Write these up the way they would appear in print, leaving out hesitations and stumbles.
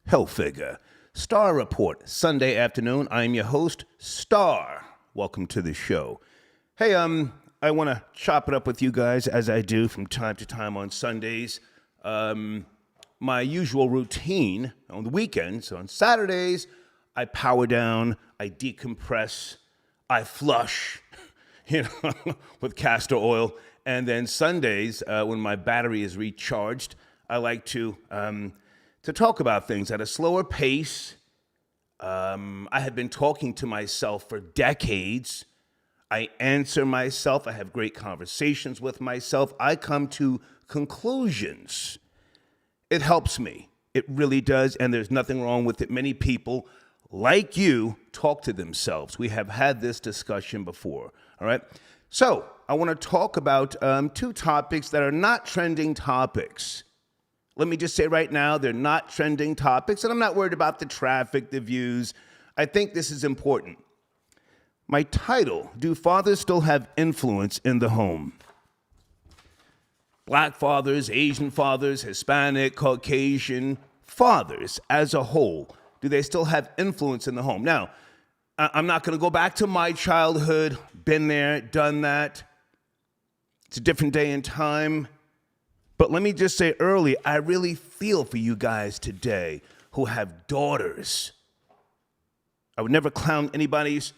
Health Figure. Star Report, Sunday afternoon. I'm your host, Star. Welcome to the show. Hey, I want to chop it up with you guys as I do from time to time on Sundays. My usual routine on the weekends, on Saturdays, I power down, I decompress, I flush, with castor oil. And then Sundays, when my battery is recharged, I like to talk about things at a slower pace. I have been talking to myself for decades. I answer myself. I have great conversations with myself. I come to conclusions. It helps me. It really does, and there's nothing wrong with it. Many people, like you, talk to themselves. We have had this discussion before, all right? So I want to talk about two topics that are not trending topics. Let me just say right now, they're not trending topics, and I'm not worried about the traffic, the views. I think this is important. My title, Do Fathers Still Have Influence in the Home? Black fathers, Asian fathers, Hispanic, Caucasian fathers as a whole, do they still have influence in the home? Now, I'm not going to go back to my childhood, been there, done that. It's a different day and time. But let me just say early, I really feel for you guys today who have daughters. I would never clown anybody's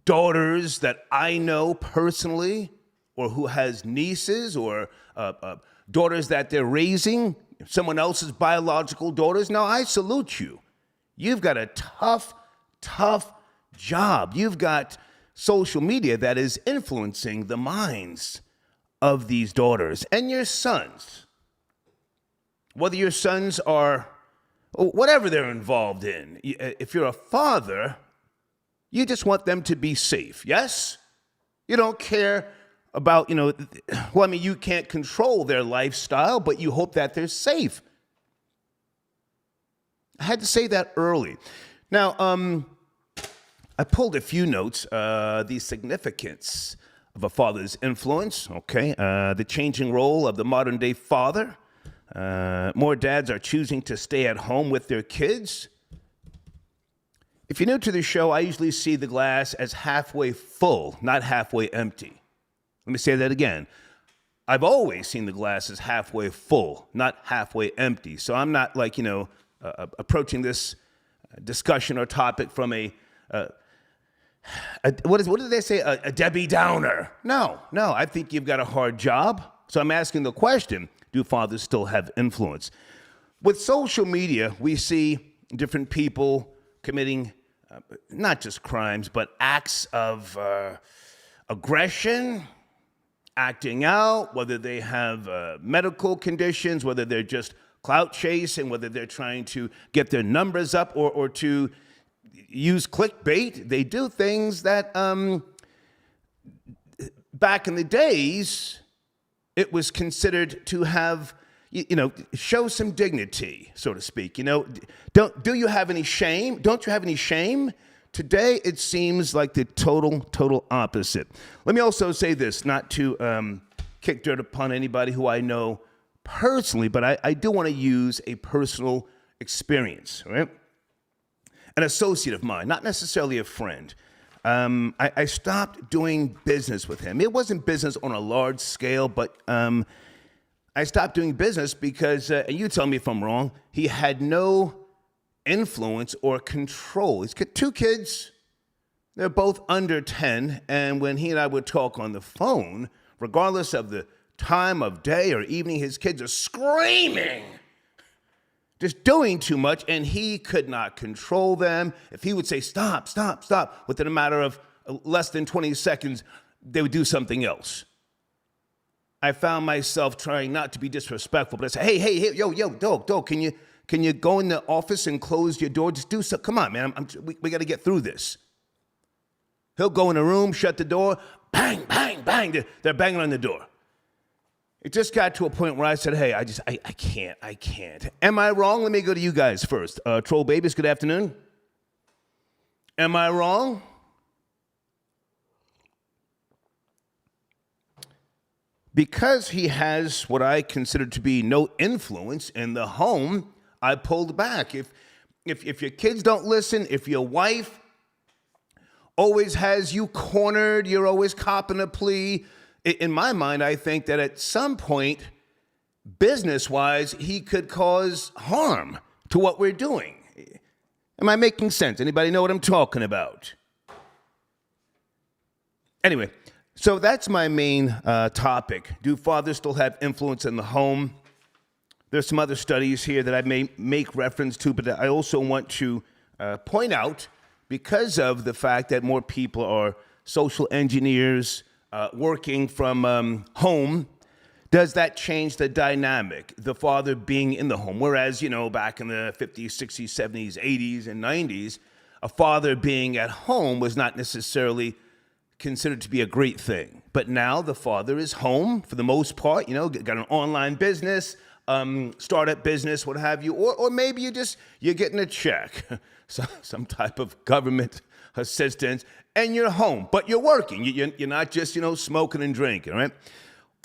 daughters that I know personally, or who has nieces or daughters that they're raising, someone else's biological daughters. Now, I salute you. You've got a tough job. You've got social media that is influencing the minds of these daughters and your sons. Whether your sons are, whatever they're involved in, if you're a father, you just want them to be safe, yes? You don't care about, you can't control their lifestyle, but you hope that they're safe. I had to say that early. Now, I pulled a few notes, the significance of a father's influence, okay? The changing role of the modern day father. More dads are choosing to stay at home with their kids. If you're new to the show, I usually see the glass as halfway full, not halfway empty. Let me say that again. I've always seen the glass as halfway full, not halfway empty. So I'm not approaching this discussion or topic from what did they say? A Debbie Downer. No. I think you've got a hard job. So I'm asking the question, do fathers still have influence? With social media, we see different people committing not just crimes, but acts of aggression, acting out, whether they have medical conditions, whether they're just clout chasing, whether they're trying to get their numbers up or to use clickbait. They do things that back in the days, it was considered to have, show some dignity, so to speak. Do you have any shame? Don't you have any shame? Today, it seems like the total opposite. Let me also say this, not to kick dirt upon anybody who I know personally, but I do want to use a personal experience, right? An associate of mine, not necessarily a friend. I stopped doing business with him. It wasn't business on a large scale, but I stopped doing business because, and you tell me if I'm wrong, he had no influence or control. He's got two kids. They're both under 10. And when he and I would talk on the phone, regardless of the time of day or evening, his kids are screaming, just doing too much, and he could not control them. If he would say, stop, within a matter of less than 20 seconds, they would do something else. I found myself trying not to be disrespectful, but I say, hey, yo, dog, can you go in the office and close your door? Just do something. Come on, man. We got to get through this. He'll go in a room, shut the door, bang, bang, bang. They're banging on the door. It just got to a point where I said, hey, I can't. Am I wrong? Let me go to you guys first. Troll Babies, good afternoon. Am I wrong? Because he has what I consider to be no influence in the home, I pulled back. If your kids don't listen, if your wife always has you cornered, you're always copping a plea. In my mind, I think that at some point, business-wise, he could cause harm to what we're doing. Am I making sense? Anybody know what I'm talking about? Anyway, so that's my main topic. Do fathers still have influence in the home? There's some other studies here that I may make reference to, but I also want to point out, because of the fact that more people are social engineers working from home, does that change the dynamic, the father being in the home? Whereas, back in the 50s, 60s, 70s, 80s, and 90s, a father being at home was not necessarily considered to be a great thing. But now the father is home for the most part, got an online business, startup business, what have you, or maybe you're getting a check, some type of government assistance, and you're home, but you're working. You're not just, smoking and drinking, right?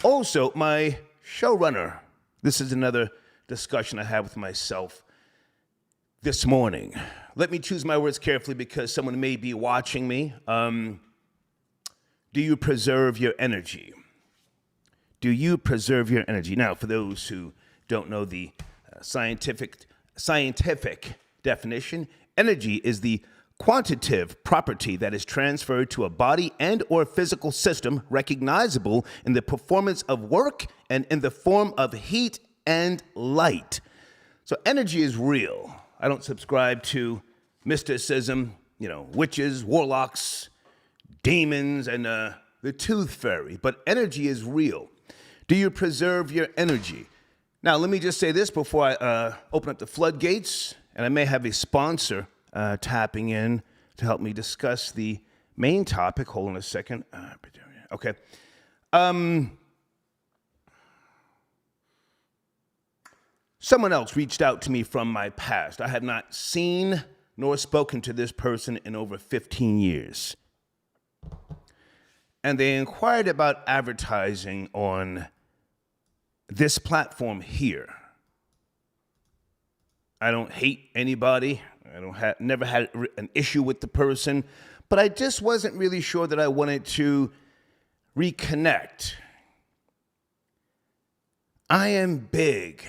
Also, my showrunner, this is another discussion I had with myself this morning. Let me choose my words carefully because someone may be watching me. Do you preserve your energy? Do you preserve your energy? Now, for those who don't know the scientific definition, energy is the quantitative property that is transferred to a body and or physical system recognizable in the performance of work and in the form of heat and light. So energy is real. I don't subscribe to mysticism, witches, warlocks, demons, and the tooth fairy, but energy is real. Do you preserve your energy? Now, let me just say this before I open up the floodgates, and I may have a sponsor tapping in to help me discuss the main topic. Hold on a second. Okay. Someone else reached out to me from my past. I had not seen nor spoken to this person in over 15 years. And they inquired about advertising on this platform here. I don't hate anybody. Never had an issue with the person, but I just wasn't really sure that I wanted to reconnect. I am big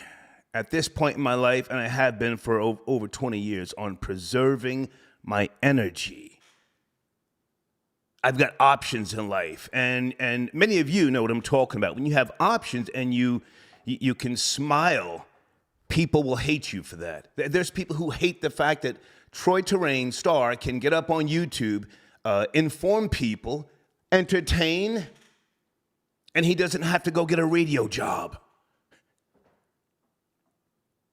at this point in my life, and I have been for over 20 years, on preserving my energy. I've got options in life, and many of you know what I'm talking about. When you have options and you can smile, people will hate you for that. There's people who hate the fact that Troy Terrain, star, can get up on YouTube, inform people, entertain, and he doesn't have to go get a radio job.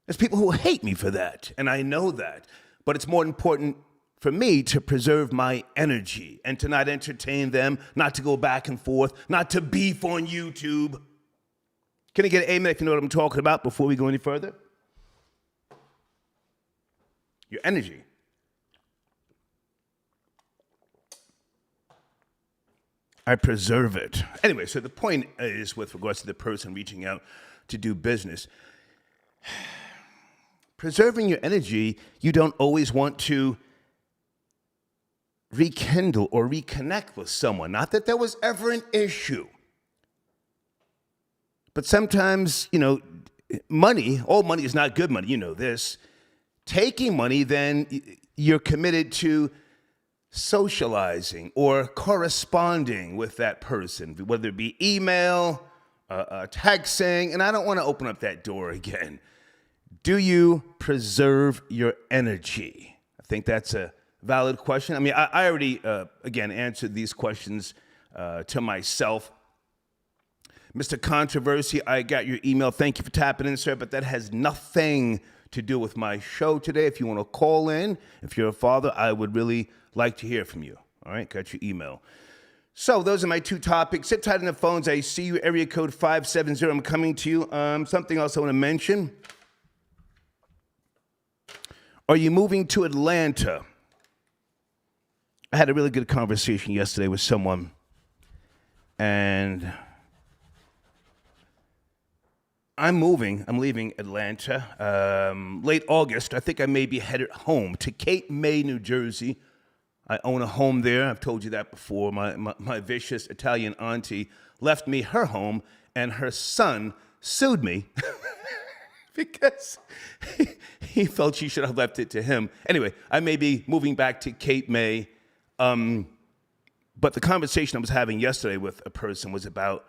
There's people who hate me for that, and I know that. But it's more important for me to preserve my energy and to not entertain them, not to go back and forth, not to beef on YouTube. Can I get an amen if you know what I'm talking about before we go any further? Your energy. I preserve it. Anyway, so the point is with regards to the person reaching out to do business. Preserving your energy, you don't always want to rekindle or reconnect with someone. Not that there was ever an issue. But sometimes, money, all money is not good money. You know this. Taking money, then you're committed to socializing or corresponding with that person, whether it be email, texting, and I don't want to open up that door again. Do you preserve your energy? I think that's a valid question. I mean, I already, again, answered these questions to myself. Mr. Controversy, I got your email. Thank you for tapping in, sir, but that has nothing to do with my show today. If you want to call in, if you're a father, I would really like to hear from you. All right, got your email. So those are my two topics. Sit tight on the phones. I see you, area code 570. I'm coming to you. Something else I want to mention. Are you moving to Atlanta? I had a really good conversation yesterday with someone, and I'm moving. I'm leaving Atlanta late August. I think I may be headed home to Cape May, New Jersey. I own a home there. I've told you that before. My vicious Italian auntie left me her home, and her son sued me because he felt she should have left it to him. Anyway, I may be moving back to Cape May. But the conversation I was having yesterday with a person was about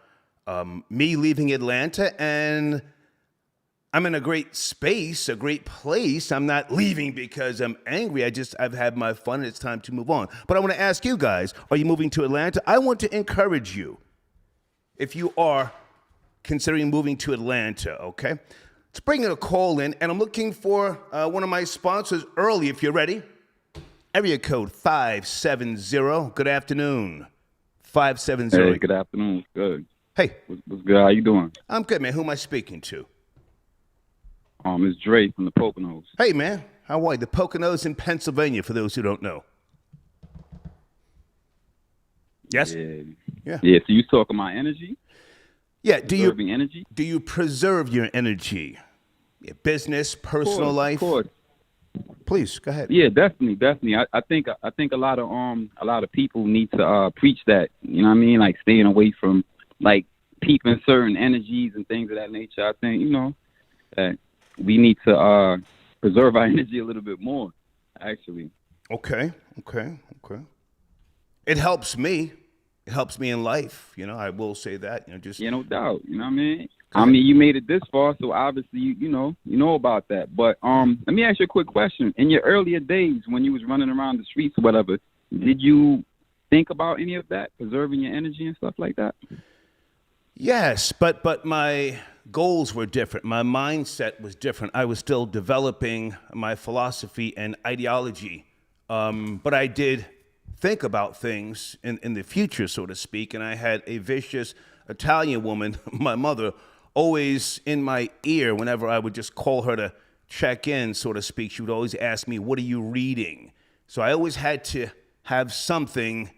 me leaving Atlanta, and I'm in a great space, a great place. I'm not leaving because I'm angry. I've had my fun, and it's time to move on. But I want to ask you guys, are you moving to Atlanta? I want to encourage you, if you are considering moving to Atlanta, okay? Let's bring in a call in, and I'm looking for one of my sponsors early, if you're ready. Area code 570. Good afternoon. 570. Hey, good afternoon. Good. Hey. What's good? How you doing? I'm good, man. Who am I speaking to? It's Dre from the Poconos. Hey, man. How are you? The Poconos in Pennsylvania, for those who don't know. Yes? Yeah. So you talking about energy? Yeah. Energy? Do you preserve your energy? Yeah, business, personal life? Of course. Please, go ahead. Yeah, definitely. I think a lot of people need to preach that. You know what I mean? Like staying away from like peeping certain energies and things of that nature. I think, that we need to preserve our energy a little bit more, actually. Okay. It helps me. It helps me in life. I will say that. No doubt. You know what I mean? I mean, you made it this far, so obviously, you know about that. But let me ask you a quick question. In your earlier days, when you was running around the streets or whatever, did you think about any of that, preserving your energy and stuff like that? Yes, but my goals were different. My mindset was different. I was still developing my philosophy and ideology. But I did think about things in the future, so to speak, and I had a vicious Italian woman, my mother, always in my ear whenever I would just call her to check in, so to speak. She would always ask me, what are you reading? So I always had to have something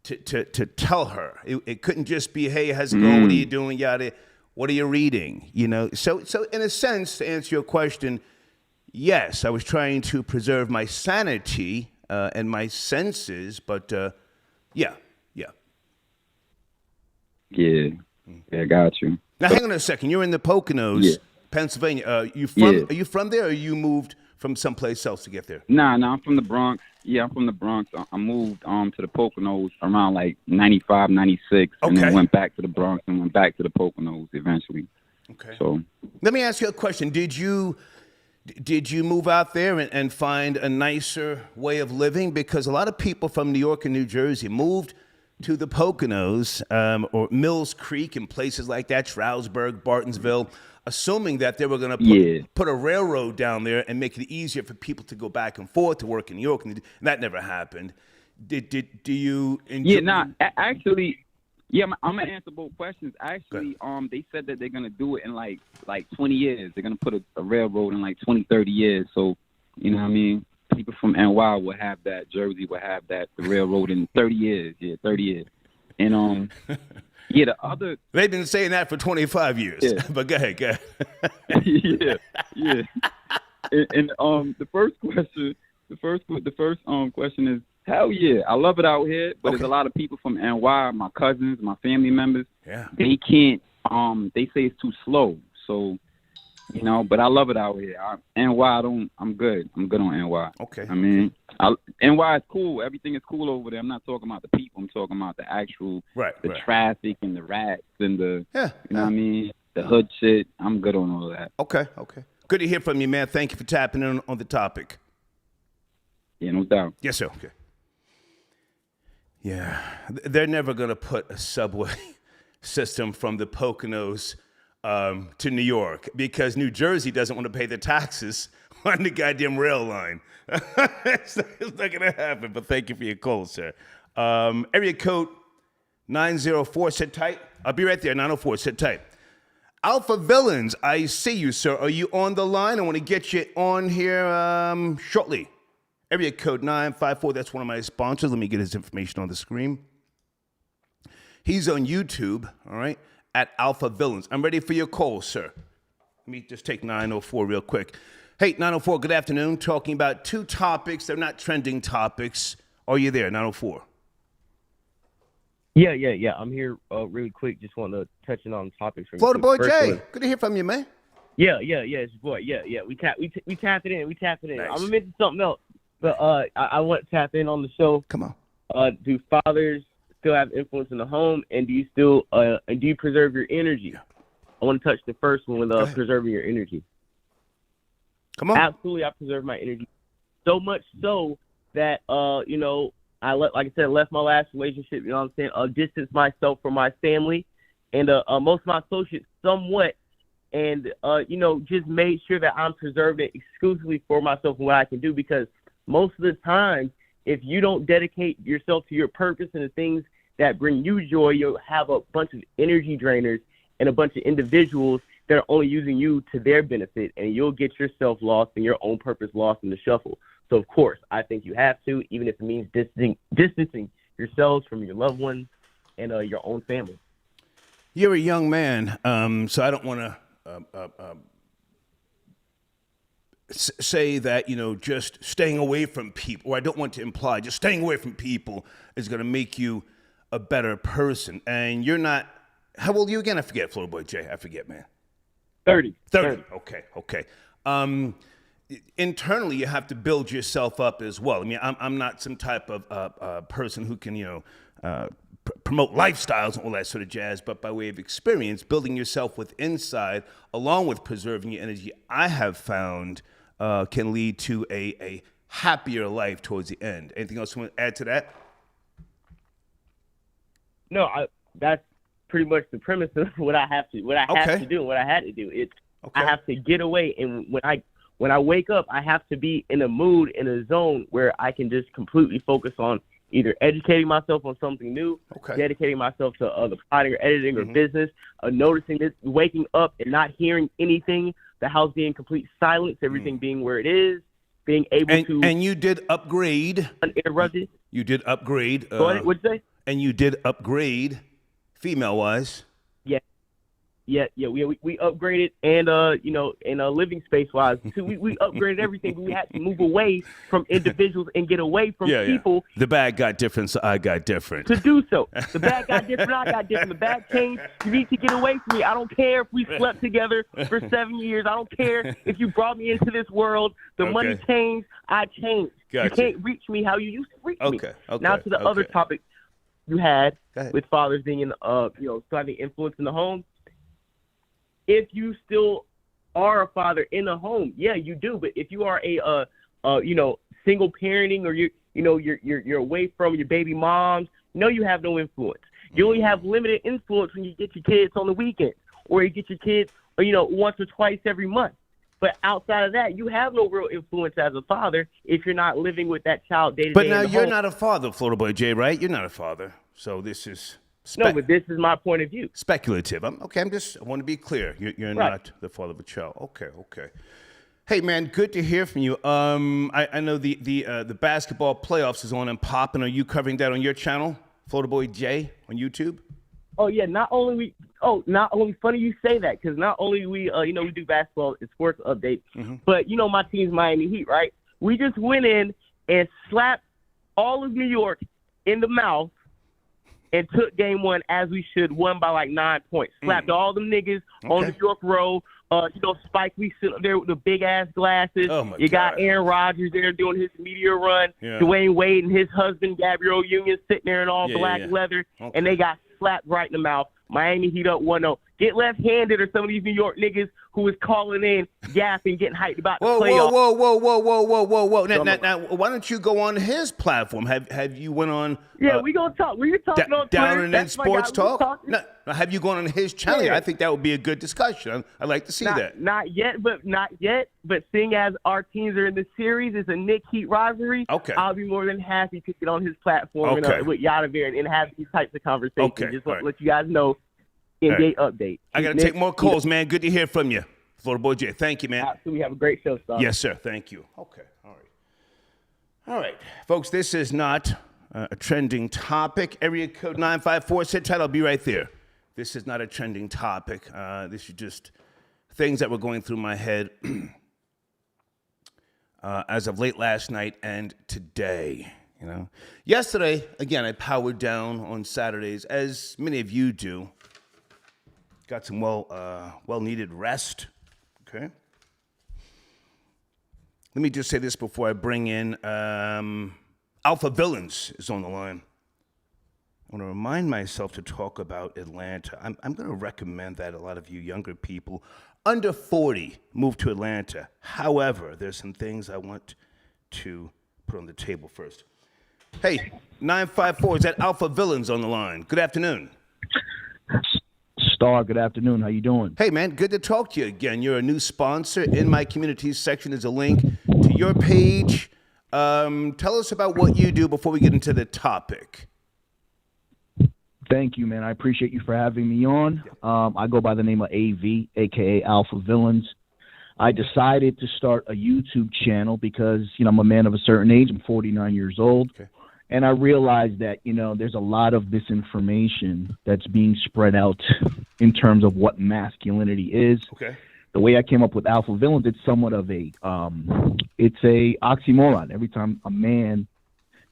to tell her. It couldn't just be, hey, how's it going? What are you doing? Yada. What are you reading? So in a sense, to answer your question, yes, I was trying to preserve my sanity and my senses, but yeah. Yeah, got you. Now, hang on a second. You're in the Poconos, Pennsylvania. Are you from there, or you moved from someplace else to get there? Nah, I'm from the Bronx. Yeah, I'm from the Bronx. I moved to the Poconos around like 95, 96, and then went back to the Bronx and went back to the Poconos eventually. Okay. So let me ask you a question. Did you move out there and find a nicer way of living? Because a lot of people from New York and New Jersey moved to the Poconos or Mills Creek and places like that, Stroudsburg, Bartonsville, assuming that they were going to put a railroad down there and make it easier for people to go back and forth to work in New York, and that never happened. Do you enjoy? Actually, I'm gonna answer both questions. Actually, they said that they're gonna do it in like 20 years. They're gonna put a railroad in like 20, 30 years. So, you know what I mean? People from NY will have that. Jersey will have that. The railroad in 30 years. Yeah, 30 years. And the other. They've been saying that for 25 years. Yeah. But go ahead. yeah. And the first question is, hell yeah, I love it out here. But there's a lot of people from NY, my cousins, my family members. Yeah. They can't. They say it's too slow. So. But I love it out here. NY, I'm good. I'm good on NY. Okay. I mean, NY is cool. Everything is cool over there. I'm not talking about the people. I'm talking about the actual, traffic and the rats and the, what I mean, the hood shit. I'm good on all that. Okay. Good to hear from you, man. Thank you for tapping in on the topic. Yeah, no doubt. Yes, sir. Okay. Yeah, they're never going to put a subway system from the Poconos to New York because New Jersey doesn't want to pay the taxes on the goddamn rail line. It's not going to happen, but thank you for your call, sir. Area code 904, sit tight. I'll be right there, 904, sit tight. Alpha Villains, I see you, sir. Are you on the line? I want to get you on here shortly. Area code 954, that's one of my sponsors. Let me get his information on the screen. He's on YouTube, all right? At Alpha Villains. I'm ready for your call, sir. Let me just take 904 real quick. Hey, 904, good afternoon. Talking about two topics. They're not trending topics. Are you there, 904? Yeah. I'm here really quick. Just want to touch on topics from Florida Boy Jay. One. Good to hear from you, man. Yeah. It's your boy. Yeah. We tapped it in. Nice. I'm gonna mention something else, but I want to tap in on the show. Come on. Do fathers still have influence in the home, and do you preserve your energy? Yeah. I want to touch the first one with preserving your energy. Come on. Absolutely, I preserve my energy so much so that like I said, left my last relationship. You know what I'm saying? Distanced myself from my family and most of my associates somewhat, and just made sure that I'm preserved it exclusively for myself and what I can do. Because most of the time, if you don't dedicate yourself to your purpose and the things that bring you joy, you'll have a bunch of energy drainers and a bunch of individuals that are only using you to their benefit, and you'll get yourself lost and your own purpose lost in the shuffle. So, of course, I think you have to, even if it means distancing yourselves from your loved ones and your own family. You're a young man, so I don't want to say that, just staying away from people, or I don't want to imply just staying away from people is going to make you a better person. And you're not, how old are you again? I forget, Florida Boy Jay. I forget, man. 30. Okay. Internally, you have to build yourself up as well. I mean, I'm not some type of person who can, promote lifestyles and all that sort of jazz, but by way of experience, building yourself with inside, along with preserving your energy, I have found can lead to a happier life towards the end. Anything else you want to add to that? No, that's pretty much the premise of what I have to do, and what I had to do. I have to get away, and when I wake up, I have to be in a mood, in a zone where I can just completely focus on either educating myself on something new, dedicating myself to the plotting or editing or business, noticing this, waking up and not hearing anything, the house being complete silence, everything being where it is, being able to. And you did upgrade. Uninterrupted. You did upgrade. Go ahead. What'd you say? And you did upgrade, female-wise. Yeah. We upgraded, and living space-wise, too. We upgraded everything. But we had to move away from individuals and get away from people. The bag got different, so I got different. To do so, the bag got different. I got different. The bag changed. You need to get away from me. I don't care if we slept together for 7 years. I don't care if you brought me into this world. The money changed. I changed. Gotcha. You can't reach me how you used to reach me. Okay. Now to the other topic you had with fathers being in, having influence in the home. If you still are a father in a home, yeah, you do. But if you are a single parenting, or you're away from your baby moms, you have no influence. You only have limited influence when you get your kids on the weekends, or you get your kids, once or twice every month. But outside of that, you have no real influence as a father if you're not living with that child day to day. But now you're not a father, Florida Boy Jay, right? You're not a father, so this is. No, but this is my point of view. Speculative. I want to be clear. You're not the father of a child. Okay. Hey, man, good to hear from you. I know the basketball playoffs is on and popping. Are you covering that on your channel, Florida Boy Jay, on YouTube? Oh yeah. Not only funny you say that, because not only we do basketball and sports updates, but my team's Miami Heat, right? We just went in and slapped all of New York in the mouth. And took game one as we should, won by like 9 points. Slapped all them niggas on New York Road. Spike Lee sitting up there with the big ass glasses. Oh my you got God. Aaron Rodgers there doing his media run. Yeah. Dwayne Wade and his husband Gabrielle Union sitting there in all black leather, and they got slapped right in the mouth. Miami Heat up 1-0. Get left-handed, or some of these New York niggas who is calling in, yapping, getting hyped about the playoffs. Whoa. Now, why don't you go on his platform? Have you went on? Yeah, we gonna talk. We can talk on Twitter. Down in Sports Talk? No, have you gone on his channel? Yeah. I think that would be a good discussion. I'd like to see that. Not yet. But seeing as our teams are in the series, it's a Nick Heat rivalry. Okay. I'll be more than happy to get on his platform with Yadavir and have these types of conversations. Okay. Just want to let you guys know. Day update. I got to take more calls, man. Good to hear from you, Florida Boy Jay. Thank you, man. Absolutely. Have a great show, Star. Yes, sir. Thank you. Okay. All right. Folks, this is not a trending topic. Area code 954. Sit tight. I'll be right there. This is not a trending topic. This is just things that were going through my head as of late last night and today. You know, yesterday, again, I powered down on Saturdays, as many of you do. Got some well-needed rest. Okay. Let me just say this before I bring in Alpha Villains is on the line. I want to remind myself to talk about Atlanta. I'm going to recommend that a lot of you younger people under 40 move to Atlanta. However, there's some things I want to put on the table first. Hey, 954, is that Alpha Villains on the line? Good afternoon. Star, good afternoon. How you doing? Hey, man, good to talk to you again. You're a new sponsor. In my communities section is a link to your page. Tell us about what you do before we get into the topic. Thank you, man. I appreciate you for having me on. I go by the name of AV, a.k.a. Alpha Villains. I decided to start a YouTube channel because, I'm a man of a certain age. I'm 49 years old. Okay. And I realized that, there's a lot of misinformation that's being spread out in terms of what masculinity is. Okay. The way I came up with Alpha Villains, it's somewhat of it's a oxymoron. Every time a man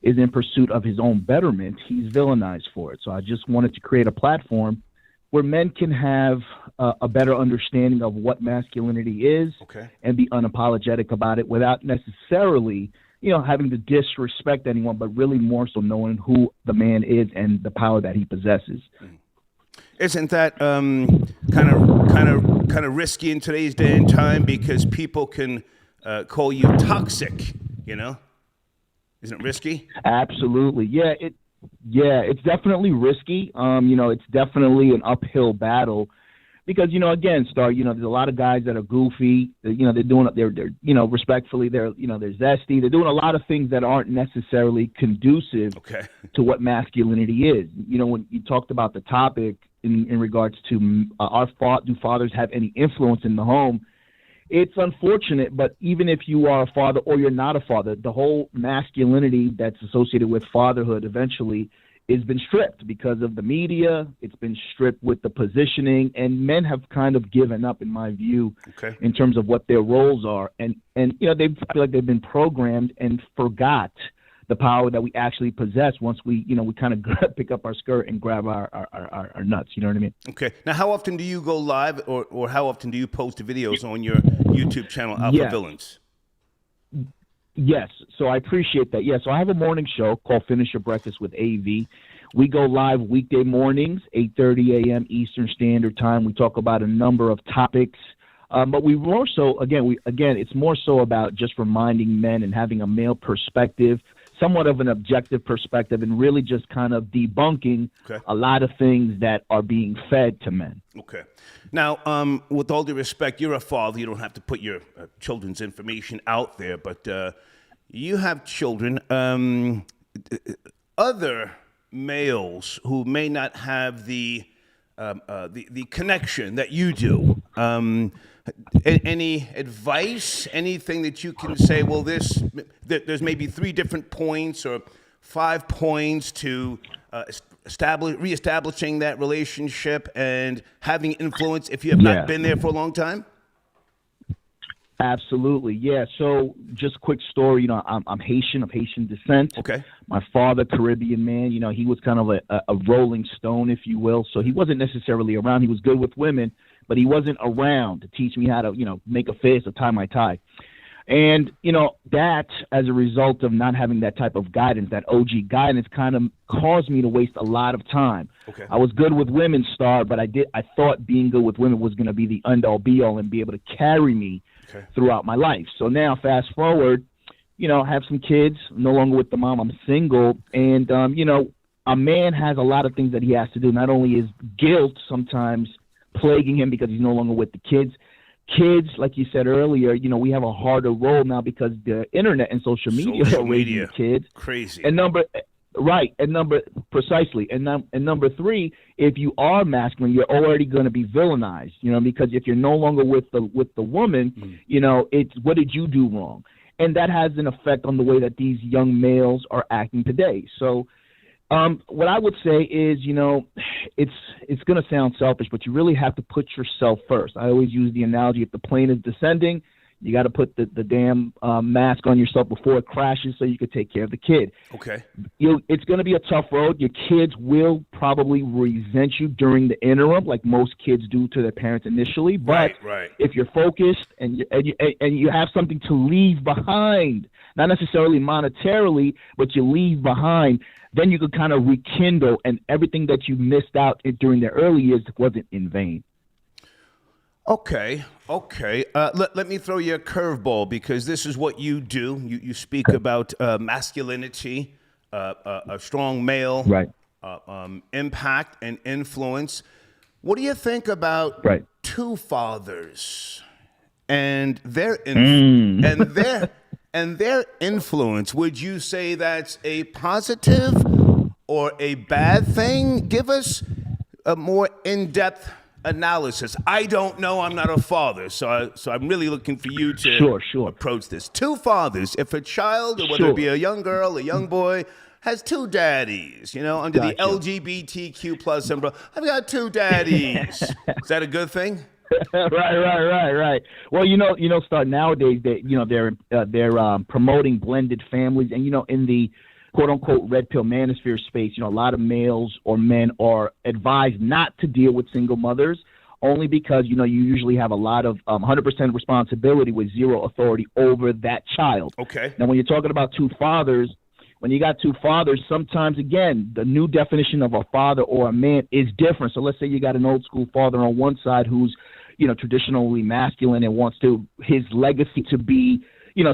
is in pursuit of his own betterment, he's villainized for it. So I just wanted to create a platform where men can have a better understanding of what masculinity is, okay, and be unapologetic about it without necessarily having to disrespect anyone, but really more so knowing who the man is and the power that he possesses. Isn't that kind of risky in today's day and time because people can call you toxic? Isn't it risky? Absolutely, yeah. It's definitely risky. It's definitely an uphill battle. Because, again, Star, there's a lot of guys that are goofy. They're respectfully, they're zesty. They're doing a lot of things that aren't necessarily conducive to what masculinity is. When you talked about the topic in regards to do fathers have any influence in the home? It's unfortunate, but even if you are a father or you're not a father, the whole masculinity that's associated with fatherhood eventually has been stripped because of the media. It's been stripped with the positioning, and men have kind of given up, in my view, in terms of what their roles are. And they feel like they've been programmed and forgot the power that we actually possess once we kind of pick up our skirt and grab our nuts. You know what I mean? Okay. Now, how often do you go live, or how often do you post videos on your YouTube channel, Alpha Villains? Yes, so I appreciate that. Yeah, so I have a morning show called Finish Your Breakfast with AV. We go live weekday mornings, 8:30 a.m. Eastern Standard Time. We talk about a number of topics, but we more so, it's more so about just reminding men and having a male perspective, somewhat of an objective perspective, and really just kind of debunking a lot of things that are being fed to men. Okay. Now, with all due respect, you're a father. You don't have to put your children's information out there, but you have children. Other males who may not have the connection that you do. Any advice? Anything that you can say? Well, there's maybe 3 different points or 5 points to reestablishing that relationship and having influence if you have not been there for a long time? Absolutely, yeah. So just a quick story, I'm Haitian, of Haitian descent. Okay. My father, Caribbean man, he was kind of a rolling stone, if you will. So he wasn't necessarily around. He was good with women, but he wasn't around to teach me how to, make a fist or tie my tie. And, that, as a result of not having that type of guidance, that OG guidance, kind of caused me to waste a lot of time. Okay. I was good with women, Star, but I thought being good with women was going to be the end-all, be-all and be able to carry me throughout my life. So now, fast forward, I have some kids, no longer with the mom, I'm single, and, a man has a lot of things that he has to do. Not only is guilt sometimes plaguing him because he's no longer with the kids, like you said earlier, we have a harder role now because the internet and social media are raising kids. Crazy. And number 3, if you are masculine, you're already going to be villainized, because if you're no longer with the woman, it's what did you do wrong? And that has an effect on the way that these young males are acting today. So What I would say is, it's going to sound selfish, but you really have to put yourself first. I always use the analogy: if the plane is descending, you got to put the damn mask on yourself before it crashes, so you can take care of the kid. Okay. It's going to be a tough road. Your kids will probably resent you during the interim, like most kids do to their parents initially. But Right. if you're focused and you have something to leave behind, not necessarily monetarily, but you leave behind, then you could kind of rekindle, and everything that you missed out during the early years wasn't in vain. Okay. Let me throw you a curveball, because this is what you do. You speak about masculinity, a strong male, Right. Impact and influence. What do you think about two fathers and their and their influence? Would you say that's a positive or a bad thing? Give us a more in-depth analysis. I don't know. I'm not a father, so I'm really looking for you to approach this. Two fathers. If a child, or whether it be a young girl, a young boy, has two daddies, under the LGBTQ plus umbrella, I've got two daddies. Is that a good thing? Right. Well, Star, nowadays they're promoting blended families, and in the quote unquote red pill manosphere space, a lot of males or men are advised not to deal with single mothers, only because you usually have a lot of 100% responsibility with zero authority over that child. Okay. Now, when you're talking about two fathers, when you got two fathers, sometimes, again, the new definition of a father or a man is different. So let's say you got an old school father on one side who's, traditionally masculine and wants his legacy to be,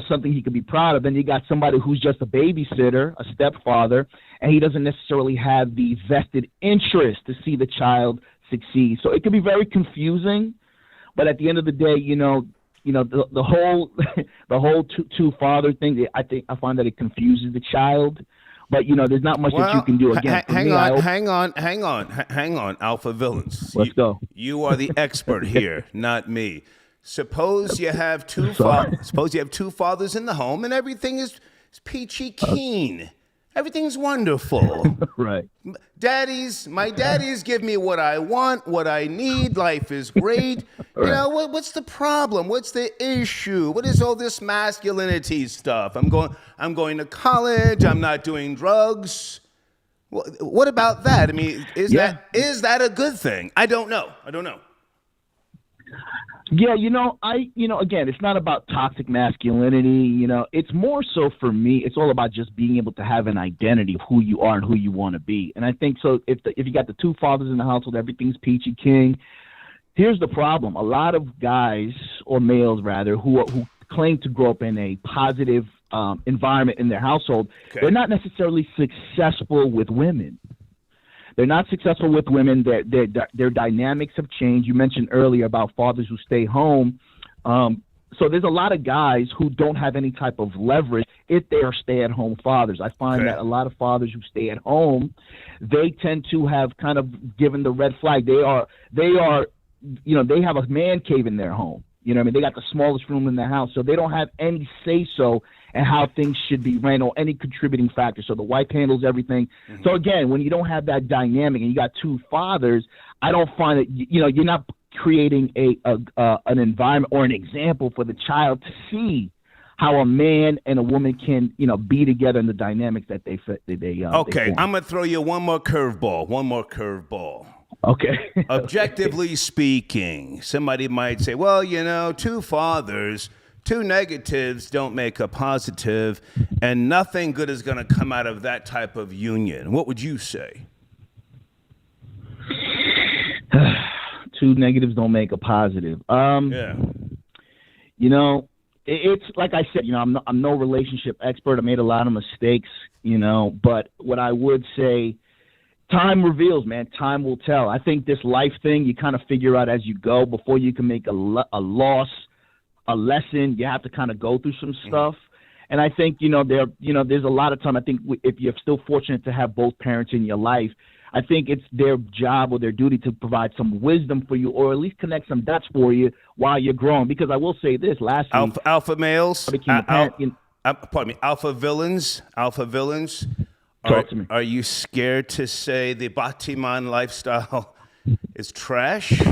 something he could be proud of. Then you got somebody who's just a babysitter, a stepfather, and he doesn't necessarily have the vested interest to see the child succeed. So it can be very confusing. But at the end of the day, the whole two father thing, I find that it confuses the child. But there's not much that you can do. Again, hang on, Alpha Villains. Let's go. You are the expert here, not me. Suppose you have two fathers in the home, and everything is peachy keen. Everything's wonderful. Right. My daddies give me what I want, what I need. Life is great. Right. What's the problem? What's the issue? What is all this masculinity stuff? I'm going to college. I'm not doing drugs. What about that? I mean, is that a good thing? I don't know. Yeah, again, it's not about toxic masculinity. It's more so for me, it's all about just being able to have an identity of who you are and who you want to be. And I think so if you got the two fathers in the household, everything's peachy king. Here's the problem. A lot of guys, or males rather, who claim to grow up in a positive environment in their household, they're not necessarily successful with women. They're not successful with women. Their dynamics have changed. You mentioned earlier about fathers who stay home. So there's a lot of guys who don't have any type of leverage if they are stay-at-home fathers. I find that a lot of fathers who stay at home, they tend to have kind of given the red flag. They have a man cave in their home. They got the smallest room in their house, so they don't have any say-so and how things should be ran or any contributing factor. So the wife handles everything. Mm-hmm. So again, when you don't have that dynamic and you got two fathers, I don't find that you're not creating an environment or an example for the child to see how a man and a woman can be together in the dynamics that they fit. Okay, I'm gonna throw you one more curveball. Okay. Objectively speaking, somebody might say, well, two fathers, two negatives don't make a positive, and nothing good is going to come out of that type of union. What would you say? Two negatives don't make a positive. It's like I said, I'm no relationship expert. I made a lot of mistakes, but what I would say, time reveals, man. Time will tell. I think this life thing, you kind of figure out as you go. Before you can make a loss, a lesson, you have to kind of go through some stuff. And I think, there's a lot of time. I think if you're still fortunate to have both parents in your life, I think it's their job or their duty to provide some wisdom for you, or at least connect some dots for you while you're growing. Because I will say this, lastly, alpha males, pardon me, alpha villains, Talk to me. Are you scared to say the Batiman lifestyle is trash?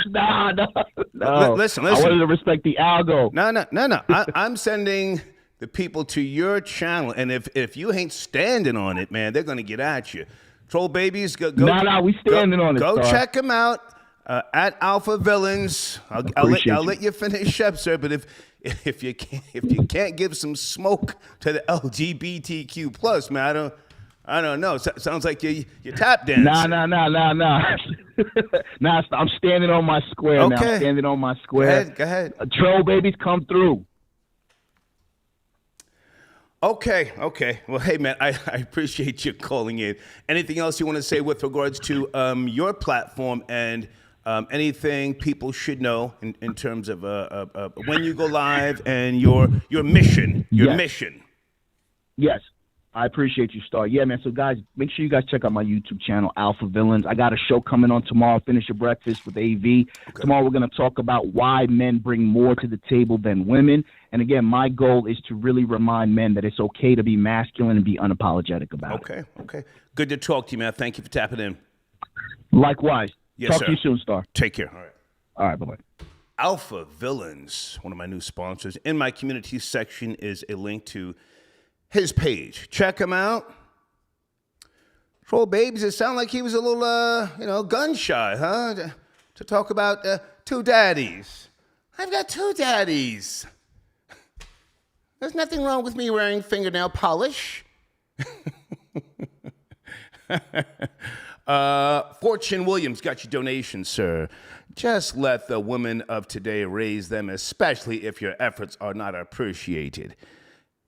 No. Listen. I wanted to respect the algo. No. I'm sending the people to your channel, and if you ain't standing on it, man, they're gonna get at you. Troll babies, go. No, we standing on it. Go Star. check them out at Alpha Villains. I'll let you finish up, sir. But if you can't give some smoke to the LGBTQ plus, man, I don't know. Sounds like you tap dancing. Nah. Nah, I'm standing on my square now. I'm standing on my square. Go ahead. Troll babies, come through. Okay. Well, hey, man, I appreciate you calling in. Anything else you want to say with regards to your platform and anything people should know in terms of when you go live and your mission? Mission. Yes. I appreciate you, Star. Yeah, man. So, guys, make sure you guys check out my YouTube channel, Alpha Villains. I got a show coming on tomorrow, Finish Your Breakfast with AV. Okay. Tomorrow we're going to talk about why men bring more to the table than women. And, again, my goal is to really remind men that it's okay to be masculine and be unapologetic about it. Okay. Good to talk to you, man. Thank you for tapping in. Likewise. Yes, talk sir. to you soon, Star. Take care. All right, bye-bye. Alpha Villains, one of my new sponsors. In my community section is a link to his page. Check him out. Troll babies, it sounded like he was a little, gun shy, huh? To talk about two daddies. I've got two daddies. There's nothing wrong with me wearing fingernail polish. Fortune Williams got your donation, sir. Just let the women of today raise them, especially if your efforts are not appreciated.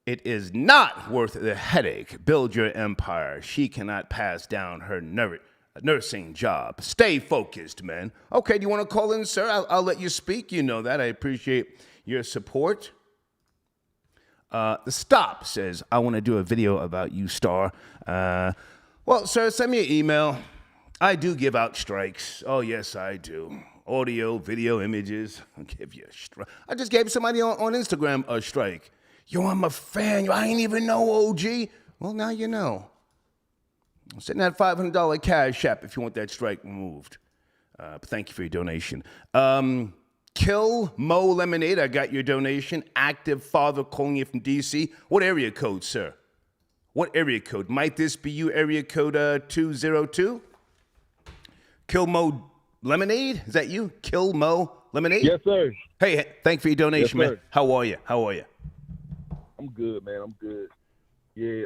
It is not worth the headache. Build your empire. She cannot pass down her nursing job. Stay focused, man. Okay, do you want to call in, sir? I'll let you speak. You know that. I appreciate your support. The Stop says, I want to do a video about you, Star. Well, sir, send me an email. I do give out strikes. Oh, yes, I do. Audio, video, images. I'll give you a strike. I just gave somebody on Instagram a strike. Yo, I'm a fan. Yo, I ain't even know, OG. Well, now you know. Send that $500 cash app if you want that strike removed. But thank you for your donation. Kill Mo Lemonade, I got your donation. Active Father calling you from D.C. What area code, sir? What area code? Might this be you, area code 202? Kill Mo Lemonade? Is that you? Kill Mo Lemonade? Yes, sir. Hey, thank you for your donation, Yes, man. sir. How are you? I'm good, man. I'm good. Yeah,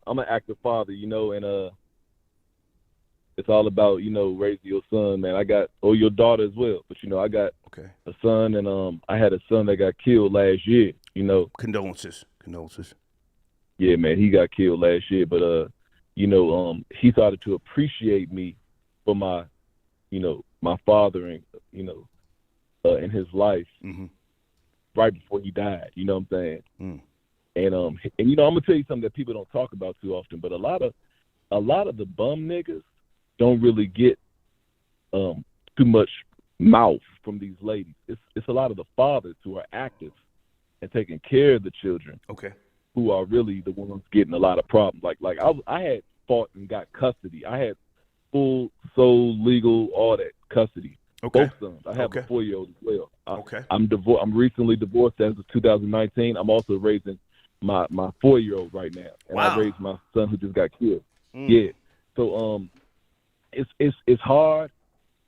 I'm an active father, and it's all about, raising your son, man. Or your daughter as well. But, I got a son, and I had a son that got killed last year, Condolences. Yeah, man, he got killed last year. But, he started to appreciate me for my, my fathering, in his life right before he died. You know what I'm saying? Mm. And I'm gonna tell you something that people don't talk about too often, but a lot of the bum niggas don't really get too much mouth from these ladies. It's a lot of the fathers who are active and taking care of the children. Okay. Who are really the ones getting a lot of problems. Like I had fought and got custody. I had full sole legal all that custody. Okay. Both sons. I have a 4-year-old as well. Okay. I'm recently divorced as of 2019. I'm also raising my 4-year-old right now, and wow. I raised my son who just got killed. Mm. Yeah. So it's hard,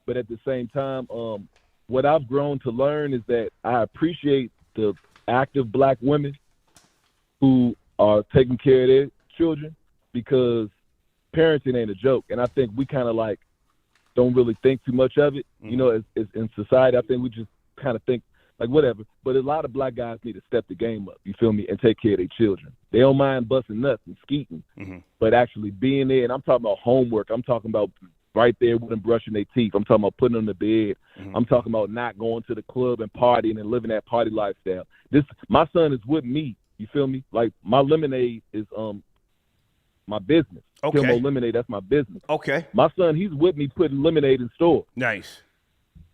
but at the same time, what I've grown to learn is that I appreciate the active black women who are taking care of their children, because parenting ain't a joke, and I think we kind of don't really think too much of it. As in society, I think we just kind of think whatever. But a lot of black guys need to step the game up, you feel me, and take care of their children. They don't mind busting nuts and skeeting, but actually being there. And I'm talking about homework. I'm talking about right there with them brushing their teeth. I'm talking about putting them to bed. I'm talking about not going to the club and partying and living that party lifestyle. My son is with me, you feel me? Like, my lemonade is my business. Okay. Kilmo Lemonade, that's my business. Okay. My son, he's with me putting lemonade in store. Nice.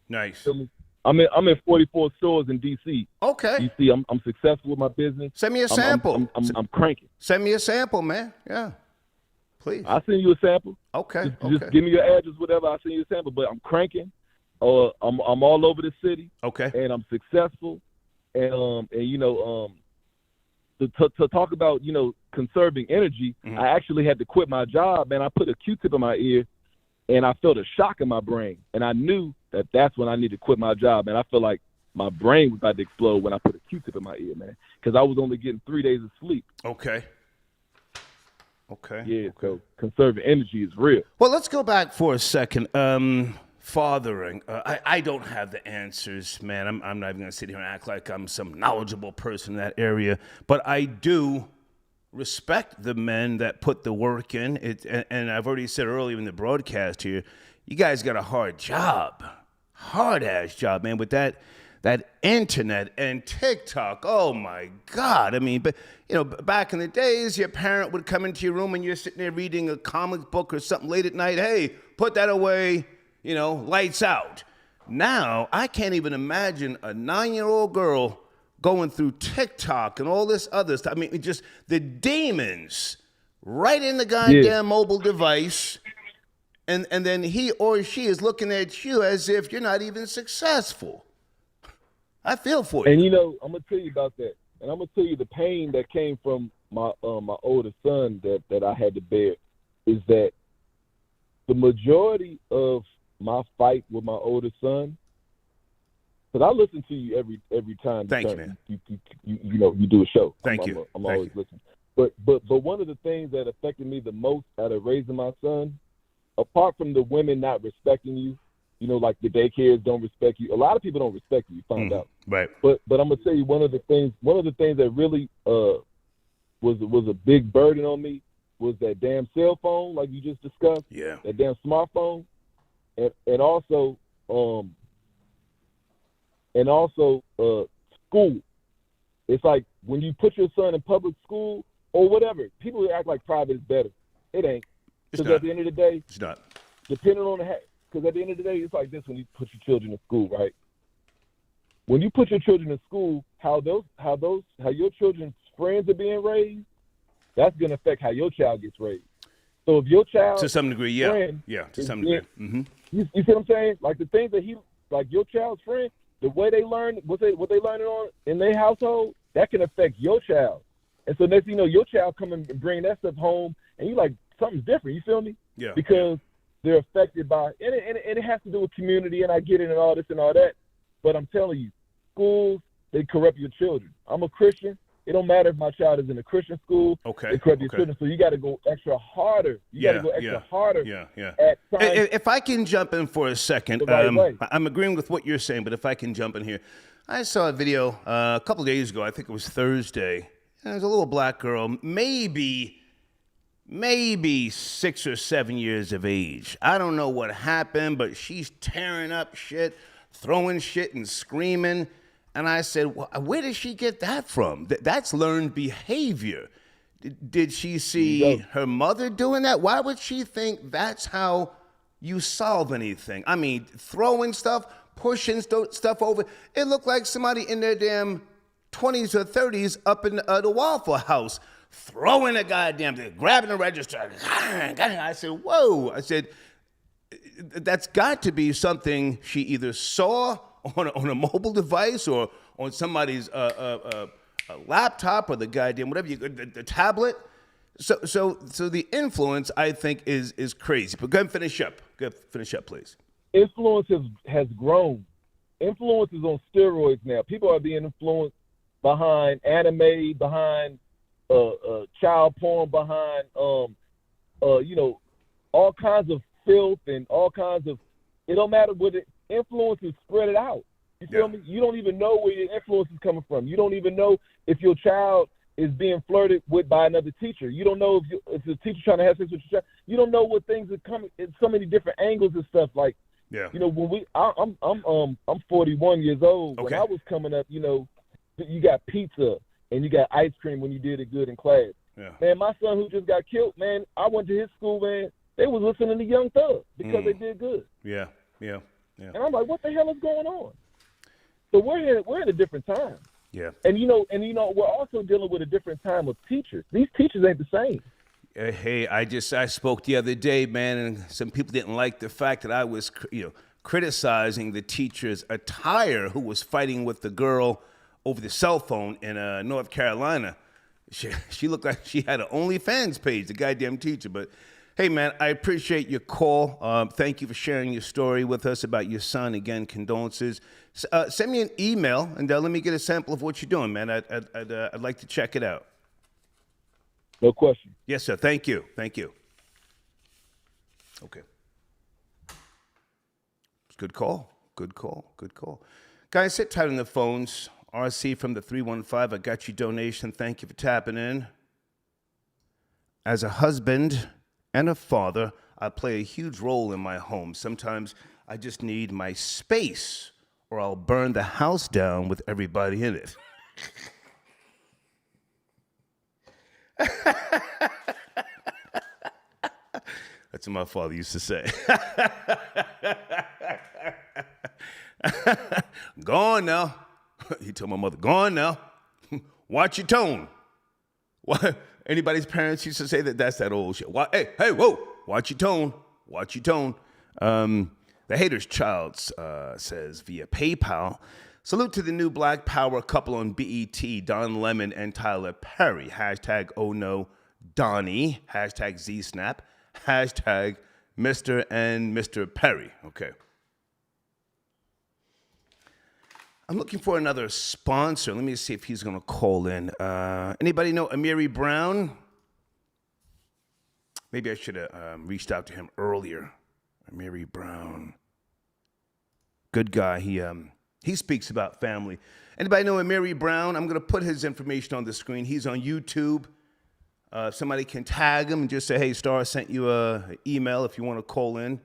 Feel me? I'm in 44 stores in DC. Okay. You see, I'm successful with my business. Send me a sample. I'm cranking. Send me a sample, man. Yeah. Please. I'll send you a sample. Okay. Just give me your address, whatever. I'll send you a sample. But I'm cranking. I'm all over the city. Okay. And I'm successful. And you know, to talk about, you know, conserving energy, I actually had to quit my job, and I put a Q-tip in my ear, and I felt a shock in my brain, and I knew that that's when I needed to quit my job, and I felt like my brain was about to explode when I put a Q-tip in my ear, man, because I was only getting 3 days of sleep. Okay. Yeah, so conserving energy is real. Well, let's go back for a second. Fathering. I don't have the answers, man. I'm not even going to sit here and act like I'm some knowledgeable person in that area. But I do respect the men that put the work in. And I've already said earlier in the broadcast here, you guys got a hard job. Hard-ass job, man, with that internet and TikTok. Oh, my God. I mean, but you know, back in the days, your parent would come into your room and you're sitting there reading a comic book or something late at night. Hey, put that away. You know, lights out. Now, I can't even imagine a 9-year-old girl going through TikTok and all this other stuff. I mean, just the demons right in the goddamn mobile device. And then he or she is looking at you as if you're not even successful. I feel for you. And, you know, I'm going to tell you about that. And I'm going to tell you the pain that came from my older son that I had to bear is that the majority of my fight with my older son, because I listen to you every time. Thank you, man. You know, you do a show. Thank you. I'm always listening. But one of the things that affected me the most out of raising my son, apart from the women not respecting you, you know, like the daycares don't respect you. A lot of people don't respect you. You find out. Right. But I'm gonna tell you one of the things that really was a big burden on me was that damn cell phone, like you just discussed. Yeah. That damn smartphone. And also school. It's like when you put your son in public school or whatever, people act like private is better. It ain't. Because at the end of the day, it's not. Depending on because at the end of the day, it's like this when you put your children in school, right? When you put your children in school, how your children's friends are being raised, that's gonna affect how your child gets raised. So if your child to some degree, to some degree. Mm-hmm. You see what I'm saying? Like the things that like your child's friend, the way they learn, what they learning on in their household, that can affect your child. And so next thing you know, your child come and bring that stuff home, and you like something's different. You feel me? Yeah. Because they're affected by, and it has to do with community, and I get it and all this and all that. But I'm telling you, schools, they corrupt your children. I'm a Christian. It don't matter if my child is in a Christian school. Okay. They corrupt your children. So you got to go extra harder. You got to go extra harder. At times. If I can jump in for a second, I'm agreeing with what you're saying, but if I can jump in here. I saw a video a couple of days ago, I think it was Thursday, and there's a little black girl, maybe 6 or 7 years of age. I don't know what happened, but she's tearing up shit, throwing shit and screaming. And I said, well, where did she get that from? That's learned behavior. Did she see her mother doing that? Why would she think that's how you solve anything? I mean, throwing stuff, pushing stuff over. It looked like somebody in their damn 20s or 30s up in the Waffle House throwing a goddamn thing, grabbing a register. I said, whoa. I said, that's got to be something she either saw on a mobile device or on somebody's a laptop or the goddamn whatever the tablet. So the influence, I think, is crazy. But go ahead and finish up. Go ahead, finish up, please. Influence has grown. Influence is on steroids now. People are being influenced behind anime, behind child porn, behind you know, all kinds of filth and all kinds of. It don't matter what it. Influence is spread it out. You feel me? You don't even know where your influence is coming from. You don't even know if your child is being flirted with by another teacher. You don't know if the teacher trying to have sex with your child. You don't know what things are coming. It's so many different angles and stuff. Like, you know, when I'm 41 years old. Okay. When I was coming up, you know, you got pizza and you got ice cream when you did it good in class. Yeah. Man, my son who just got killed, man, I went to his school, man. They was listening to Young Thug because they did good. Yeah. And I'm like, what the hell is going on? So we're in a different time. Yeah. And we're also dealing with a different time of teachers. These teachers ain't the same. Hey, I spoke the other day, man, and some people didn't like the fact that I was, criticizing the teacher's attire who was fighting with the girl over the cell phone in North Carolina. She looked like she had an OnlyFans page, the goddamn teacher. But hey, man, I appreciate your call. Thank you for sharing your story with us about your son. Again, condolences. Send me an email and let me get a sample of what you're doing, man. I'd like to check it out. No question. Yes, sir. Thank you. Okay. Good call. Guys, sit tight on the phones. RC from the 315, I got your donation. Thank you for tapping in. As a husband and a father, I play a huge role in my home. Sometimes I just need my space, or I'll burn the house down with everybody in it. That's what my father used to say. Go on now. He told my mother, go on now. Watch your tone. What? Anybody's parents used to say that's that old shit. Hey, whoa. Watch your tone. The Hater's Child says via PayPal, salute to the new Black Power couple on BET, Don Lemon and Tyler Perry. Hashtag oh no Donnie. Hashtag ZSnap. Hashtag Mr. and Mr. Perry. Okay. I'm looking for another sponsor. Let me see if he's going to call in. Anybody know Amiri Brown? Maybe I should have reached out to him earlier. Amiri Brown. Good guy. He speaks about family. Anybody know Amiri Brown? I'm going to put his information on the screen. He's on YouTube. Somebody can tag him and just say, hey, Star sent you an email if you want to call in.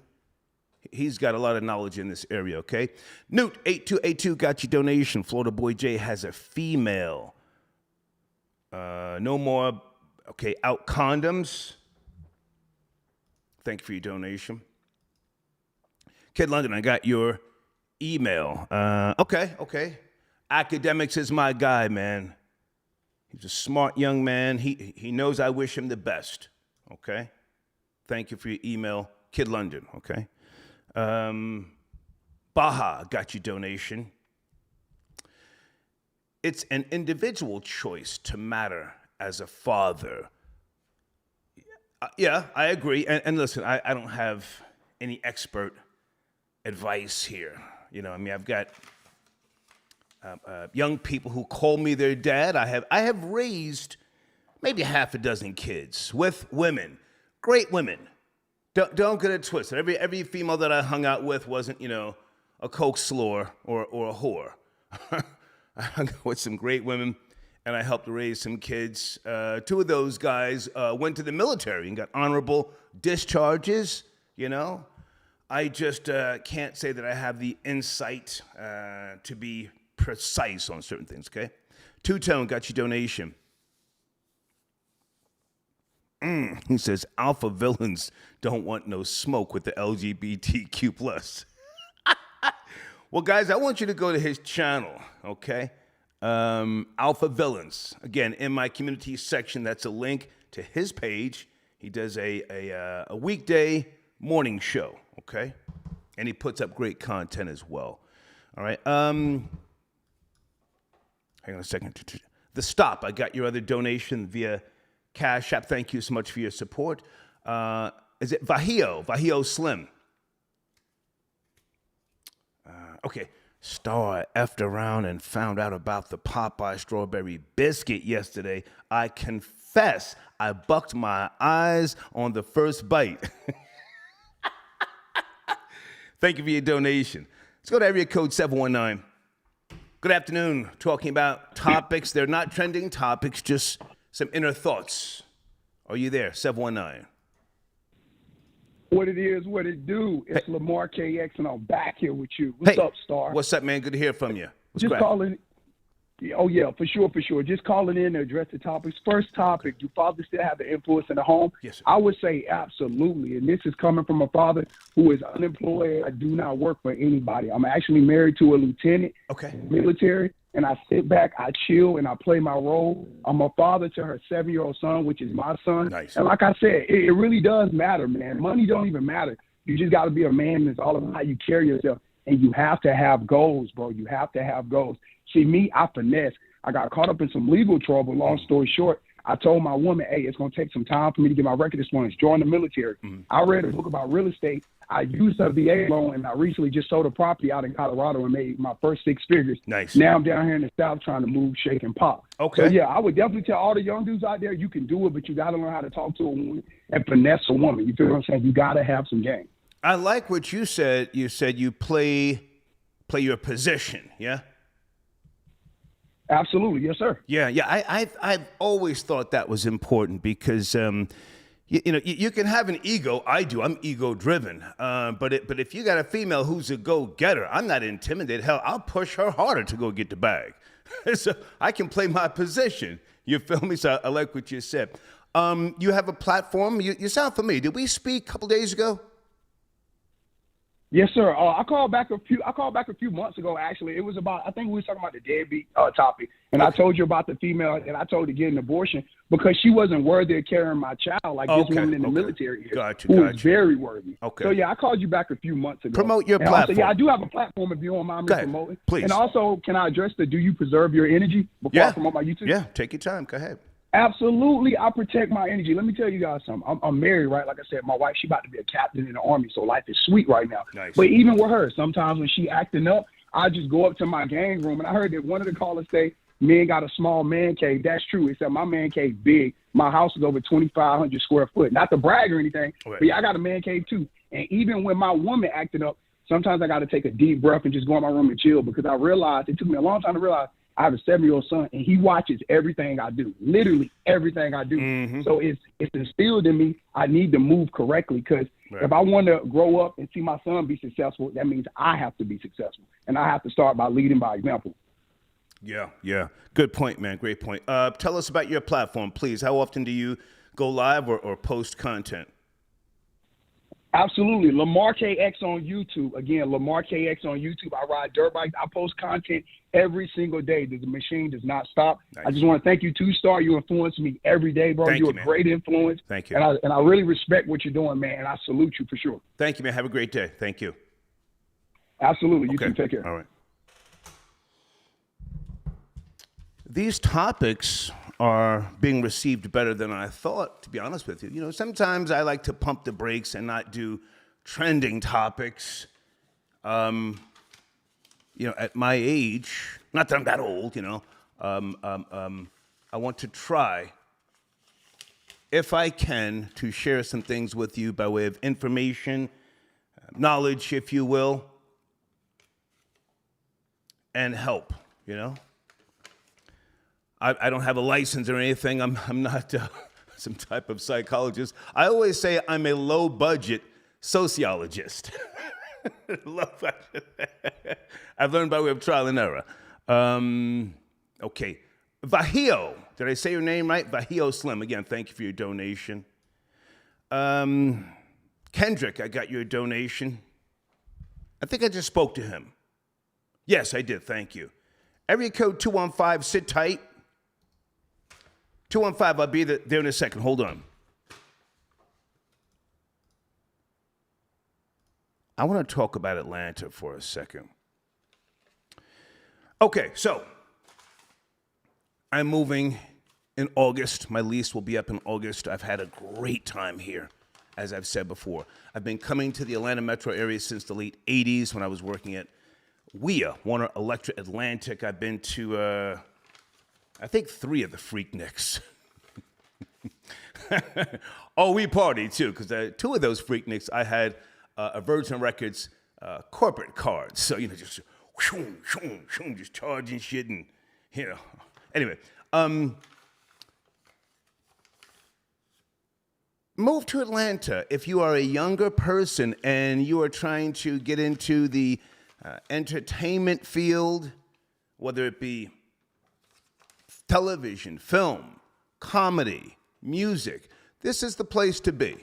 He's got a lot of knowledge in this area, okay? Newt, 8282, got your donation. Florida Boy J has a female. No more, okay, out condoms. Thank you for your donation. Kid London, I got your email. Okay. Academics is my guy, man. He's a smart young man. He knows I wish him the best, okay? Thank you for your email, Kid London, okay? Baha, got your donation. It's an individual choice to matter as a father. Yeah, I agree. And listen, I don't have any expert advice here. I've got young people who call me their dad. I have raised maybe half a dozen kids with women, great women. Don't get it twisted. Every female that I hung out with wasn't, a coke slore or a whore. I hung out with some great women, and I helped raise some kids. Two of those guys went to the military and got honorable discharges, I just can't say that I have the insight to be precise on certain things, okay? Two-Tone, got your donation. He says, alpha villains don't want no smoke with the LGBTQ+. Well, guys, I want you to go to his channel, okay? Alpha Villains. Again, in my community section, that's a link to his page. He does a weekday morning show, okay? And he puts up great content as well. All right. Hang on a second. The Stop. I got your other donation via Cash App. Thank you so much for your support. Is it Vahio Slim? Okay. Star effed around and found out about the Popeye strawberry biscuit yesterday. I confess, I bucked my eyes on the first bite. Thank you for your donation. Let's go to area code 719. Good afternoon. Talking about topics. They're not trending topics, just some inner thoughts. Are you there? 719. What it is, what it do. It's Lamar KX, and I'm back here with you. What's up, Star? What's up, man? Good to hear from you. What's Just crap? calling. Oh, yeah, for sure, for sure. Just calling in to address the topics. First topic, do fathers still have the influence in the home? Yes, sir. I would say absolutely. And this is coming from a father who is unemployed. I do not work for anybody. I'm actually married to a lieutenant military, and I sit back, I chill, and I play my role. I'm a father to her 7-year-old son, which is my son. Nice. And like I said, it really does matter, man. Money don't even matter. You just got to be a man. It's all about how you carry yourself. And you have to have goals, bro. You have to have goals. See, me, I finesse. I got caught up in some legal trouble. Long story short, I told my woman, hey, it's going to take some time for me to get my record experience, join the military. I read a book about real estate. I used a VA loan, and I recently just sold a property out in Colorado and made my first 6 figures. Nice. Now I'm down here in the South trying to move, shake, and pop. Okay. So, yeah, I would definitely tell all the young dudes out there, you can do it, but you got to learn how to talk to a woman and finesse a woman. You feel what I'm saying? You got to have some game. I like what you said. You said you play your position, yeah? Absolutely, yes, sir. Yeah. I've always thought that was important because you can have an ego. I do. I'm ego driven. But if you got a female who's a go getter, I'm not intimidated. Hell, I'll push her harder to go get the bag. So I can play my position. You feel me? So I like what you said. You have a platform. You sound familiar. Did we speak a couple days ago? Yes, sir. I called back a few months ago. Actually, it was about. I think we were talking about the deadbeat topic, and I told you about the female, and I told her to get an abortion because she wasn't worthy of carrying my child like this woman in the military is, who is very worthy. Okay. So yeah, I called you back a few months ago. Promote your platform. Also, yeah, I do have a platform if you don't mind me promoting. Please. And also, can I address the do you preserve your energy before I promote my YouTube? Yeah, take your time. Go ahead. Absolutely, I protect my energy. Let me tell you guys something. I'm married, right? Like I said, my wife, she about to be a captain in the Army, so life is sweet right now. Nice. But even with her, sometimes when she acting up, I just go up to my gang room, and I heard that one of the callers say, men got a small man cave. That's true, except my man cave big. My house is over 2,500 square foot. Not to brag or anything, but yeah, I got a man cave too. And even when my woman acting up, sometimes I got to take a deep breath and just go in my room and chill because I realized, it took me a long time to realize, I have a 7-year-old son, and he watches everything I do, literally everything I do. Mm-hmm. So it's instilled in me I need to move correctly because if I want to grow up and see my son be successful, that means I have to be successful, and I have to start by leading by example. Yeah. Good point, man. Great point. Tell us about your platform, please. How often do you go live or post content? Absolutely. Lamar KX on YouTube. Again, Lamar KX on YouTube. I ride dirt bikes. I post content every single day. The machine does not stop. Nice. I just want to thank you, 2-Star. You influence me every day, bro. You're a great influence. Thank you. And I really respect what you're doing, man. And I salute you for sure. Thank you, man. Have a great day. Thank you. Absolutely. You too. Take care. All right. These topics are being received better than I thought, to be honest with you. You know, sometimes I like to pump the brakes and not do trending topics. You know, at my age, not that I'm that old, you know, I want to try, if I can, to share some things with you by way of information, knowledge, if you will, and help, you know. I don't have a license or anything. I'm not some type of psychologist. I always say I'm a low-budget sociologist. Low budget. I've learned by way of trial and error. Okay. Vahio. Did I say your name right? Vahio Slim. Again, thank you for your donation. Kendrick, I got your donation. I think I just spoke to him. Yes, I did. Thank you. Area code 215, sit tight. 215, I'll be there in a second. Hold on. I want to talk about Atlanta for a second. Okay, so I'm moving in August. My lease will be up in August. I've had a great time here, as I've said before. I've been coming to the Atlanta metro area since the late 80s when I was working at WEA, Warner Electric Atlantic. I've been to, I think 3 of the Freakniks. Oh, we partied too, because 2 of those Freakniks, I had a Virgin Records corporate card. So, you know, just just charging shit and, you know. Anyway, move to Atlanta if you are a younger person and you are trying to get into the entertainment field, whether it be television, film, comedy, music. This is the place to be.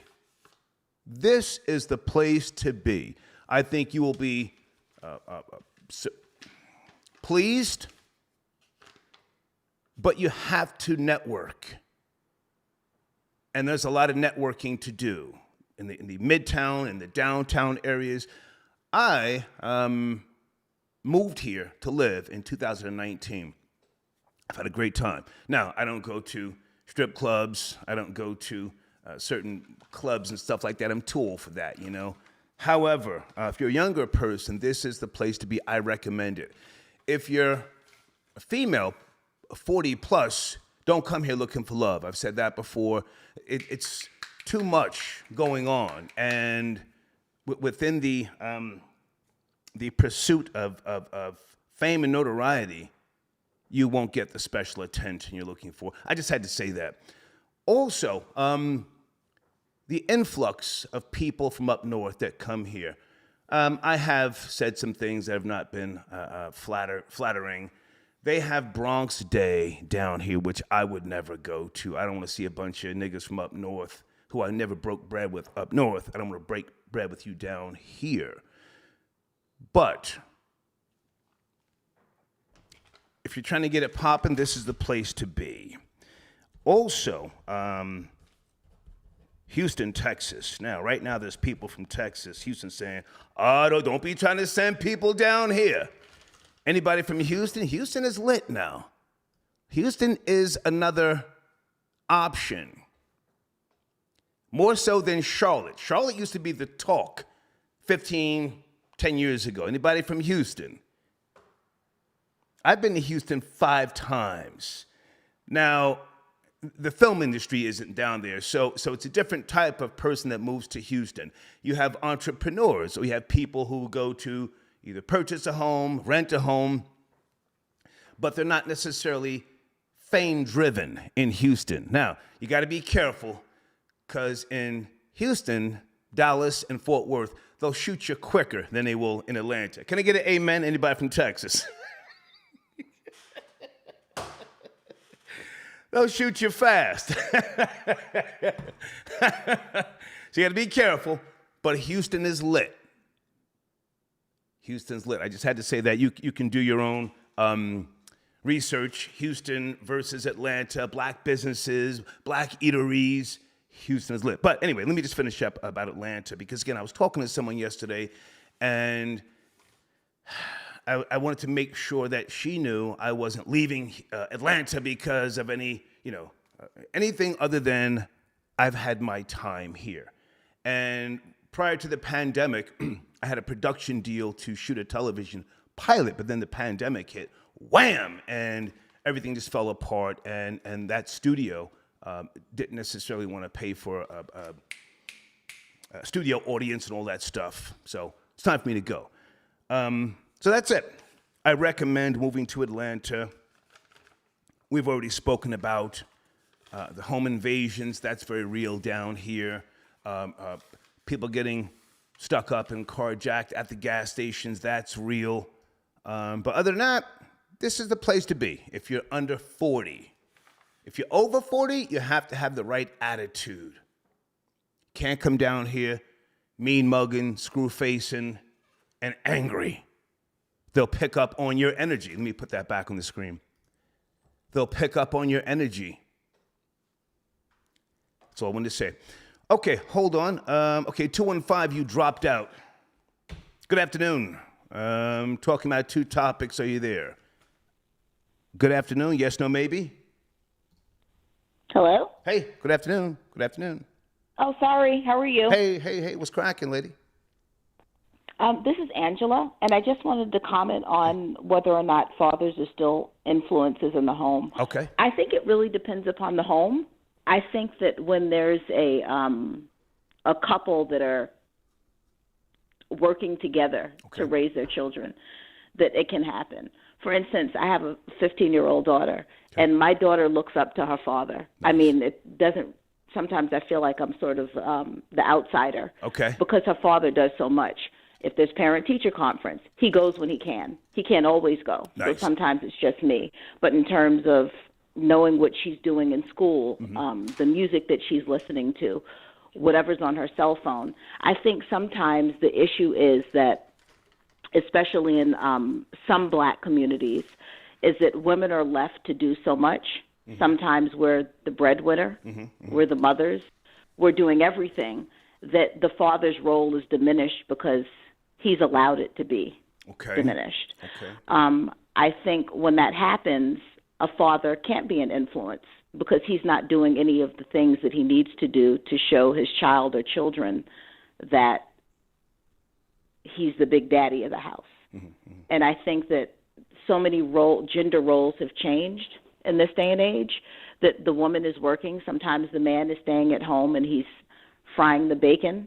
This is the place to be. I think you will be pleased, but you have to network. And there's a lot of networking to do in the midtown and the downtown areas. I moved here to live in 2019. I've had a great time. Now, I don't go to strip clubs. I don't go to certain clubs and stuff like that. I'm too old for that, you know. However, if you're a younger person, this is the place to be. I recommend it. If you're a female, 40 plus, don't come here looking for love. I've said that before. It's too much going on. And within the pursuit of fame and notoriety, you won't get the special attention you're looking for. I just had to say that. Also, the influx of people from up north that come here. I have said some things that have not been flattering. They have Bronx Day down here, which I would never go to. I don't want to see a bunch of niggas from up north who I never broke bread with up north. I don't want to break bread with you down here. But if you're trying to get it popping, this is the place to be. Also, Houston, Texas. Now, right now, there's people from Texas, Houston, saying, "Oh, don't be trying to send people down here." Anybody from Houston? Houston is lit now. Houston is another option. More so than Charlotte. Charlotte used to be the talk 10 years ago. Anybody from Houston? I've been to Houston 5 times. Now, the film industry isn't down there, so it's a different type of person that moves to Houston. You have entrepreneurs, or you have people who go to either purchase a home, rent a home, but they're not necessarily fame-driven in Houston. Now, you got to be careful, because in Houston, Dallas, and Fort Worth, they'll shoot you quicker than they will in Atlanta. Can I get an amen? Anybody from Texas? They'll shoot you fast. So you got to be careful, but Houston is lit. Houston's lit. I just had to say that. You can do your own research. Houston versus Atlanta, black businesses, black eateries. Houston is lit. But anyway, let me just finish up about Atlanta, because, again, I was talking to someone yesterday, and I wanted to make sure that she knew I wasn't leaving Atlanta because of anything other than I've had my time here. And prior to the pandemic, I had a production deal to shoot a television pilot, but then the pandemic hit, wham, and everything just fell apart, and that studio didn't necessarily want to pay for a studio audience and all that stuff. So it's time for me to go. So that's it. I recommend moving to Atlanta. We've already spoken about the home invasions. That's very real down here. People getting stuck up and carjacked at the gas stations. That's real. But other than that, this is the place to be if you're under 40. If you're over 40, you have to have the right attitude. Can't come down here mean mugging, screw facing, and angry. They'll pick up on your energy. Let me put that back on the screen. They'll pick up on your energy. That's all I wanted to say. Okay, hold on. 215, you dropped out. Good afternoon. Talking about 2 topics. Are you there? Good afternoon. Yes, no, maybe? Hello? Hey, good afternoon. Good afternoon. Oh, sorry. How are you? Hey. What's cracking, lady? This is Angela, and I just wanted to comment on whether or not fathers are still influences in the home. Okay. I think it really depends upon the home. I think that when there's a couple that are working together to raise their children, that it can happen. For instance, I have a 15-year-old daughter, and my daughter looks up to her father. Nice. I mean, it doesn't. Sometimes I feel like I'm sort of the outsider. Okay. Because her father does so much. If there's parent-teacher conference, he goes when he can. He can't always go. Nice. So sometimes it's just me. But in terms of knowing what she's doing in school, the music that she's listening to, whatever's on her cell phone. I think sometimes the issue is that, especially in some black communities, is that women are left to do so much. Sometimes we're the breadwinner, we're the mothers, we're doing everything, that the father's role is diminished because he's allowed it to be diminished. I think when that happens, a father can't be an influence because he's not doing any of the things that he needs to do to show his child or children that he's the big daddy of the house. And I think that so many gender roles have changed in this day and age, that the woman is working. Sometimes the man is staying at home and he's frying the bacon,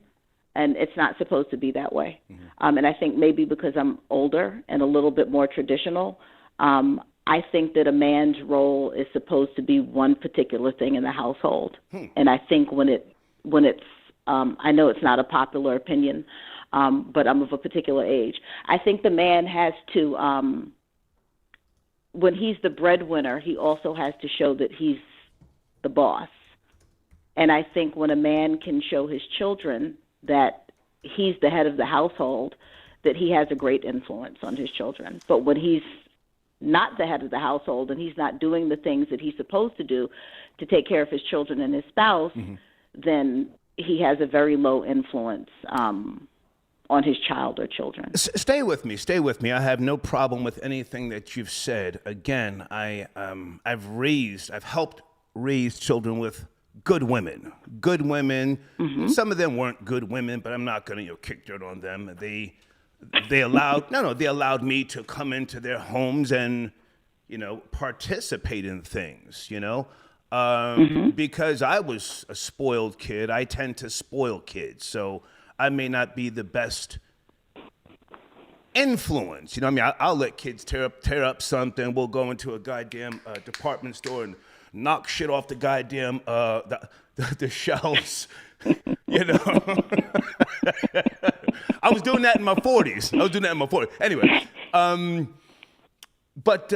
and it's not supposed to be that way. And I think maybe because I'm older and a little bit more traditional, I think that a man's role is supposed to be one particular thing in the household. And I think when it's, I know it's not a popular opinion, but I'm of a particular age. I think the man has to, when he's the breadwinner, he also has to show that he's the boss. And I think when a man can show his children that he's the head of the household, that he has a great influence on his children. But when he's not the head of the household and he's not doing the things that he's supposed to do to take care of his children and his spouse, then he has a very low influence on his child or children. Stay with me. I have no problem with anything that you've said. Again, I've helped raise children with good women. Some of them weren't good women, but I'm not going to kick dirt on them. They allowed me to come into their homes and, participate in things, because I was a spoiled kid. I tend to spoil kids. So I may not be the best influence. I'll let kids tear up something. We'll go into a goddamn department store and knock shit off the goddamn the shelves. I was doing that in my 40s. Anyway, but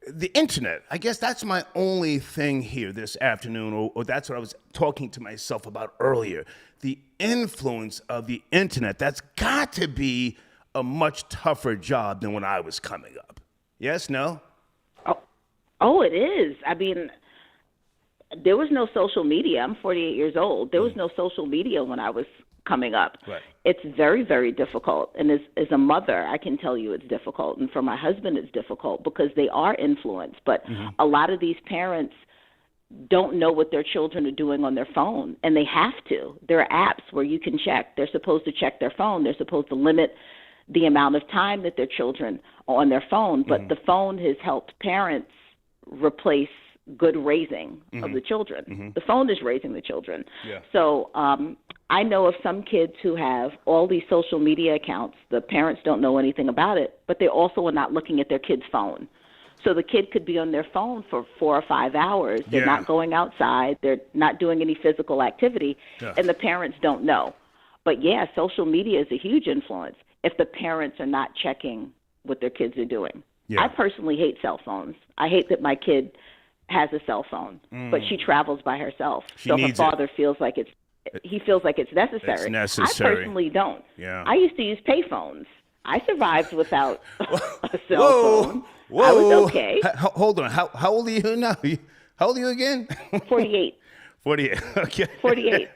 the internet, I guess that's my only thing here this afternoon, or that's what I was talking to myself about earlier. The influence of the internet, that's got to be a much tougher job than when I was coming up. Yes, no? Oh, it is. I mean, there was no social media. I'm 48 years old. There was no social media when I was coming up. Right. It's very, very difficult. And as a mother, I can tell you it's difficult. And for my husband, it's difficult because they are influenced. But a lot of these parents don't know what their children are doing on their phone, and they have to. There are apps where you can check. They're supposed to check their phone. They're supposed to limit the amount of time that their children are on their phone. But the phone has helped parents replace good raising of the children. The phone is raising the children. Yeah. So I know of some kids who have all these social media accounts. The parents don't know anything about it, but they also are not looking at their kid's phone. So the kid could be on their phone for 4 or 5 hours. They're not going outside. They're not doing any physical activity, and the parents don't know. But, social media is a huge influence if the parents are not checking what their kids are doing. Yeah. I personally hate cell phones. I hate that my kid has a cell phone, but she travels by herself. So her father feels like it's necessary. It's necessary. I personally don't. Yeah. I used to use payphones. I survived without a cell phone. Whoa. I was okay. Hold on. How old are you now? How old are you again? 48. 48. Okay. 48.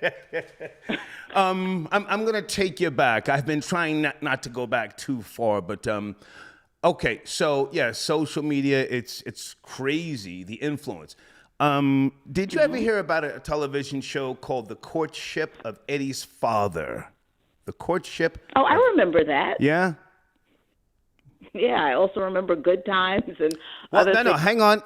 I'm going to take you back. I've been trying not to go back too far, but okay. So social media, it's crazy, the influence. Did you ever hear about a television show called The Courtship of Eddie's Father? The Courtship. Oh, I remember that. Yeah. Yeah, I also remember Good Times and other things. No, hang on.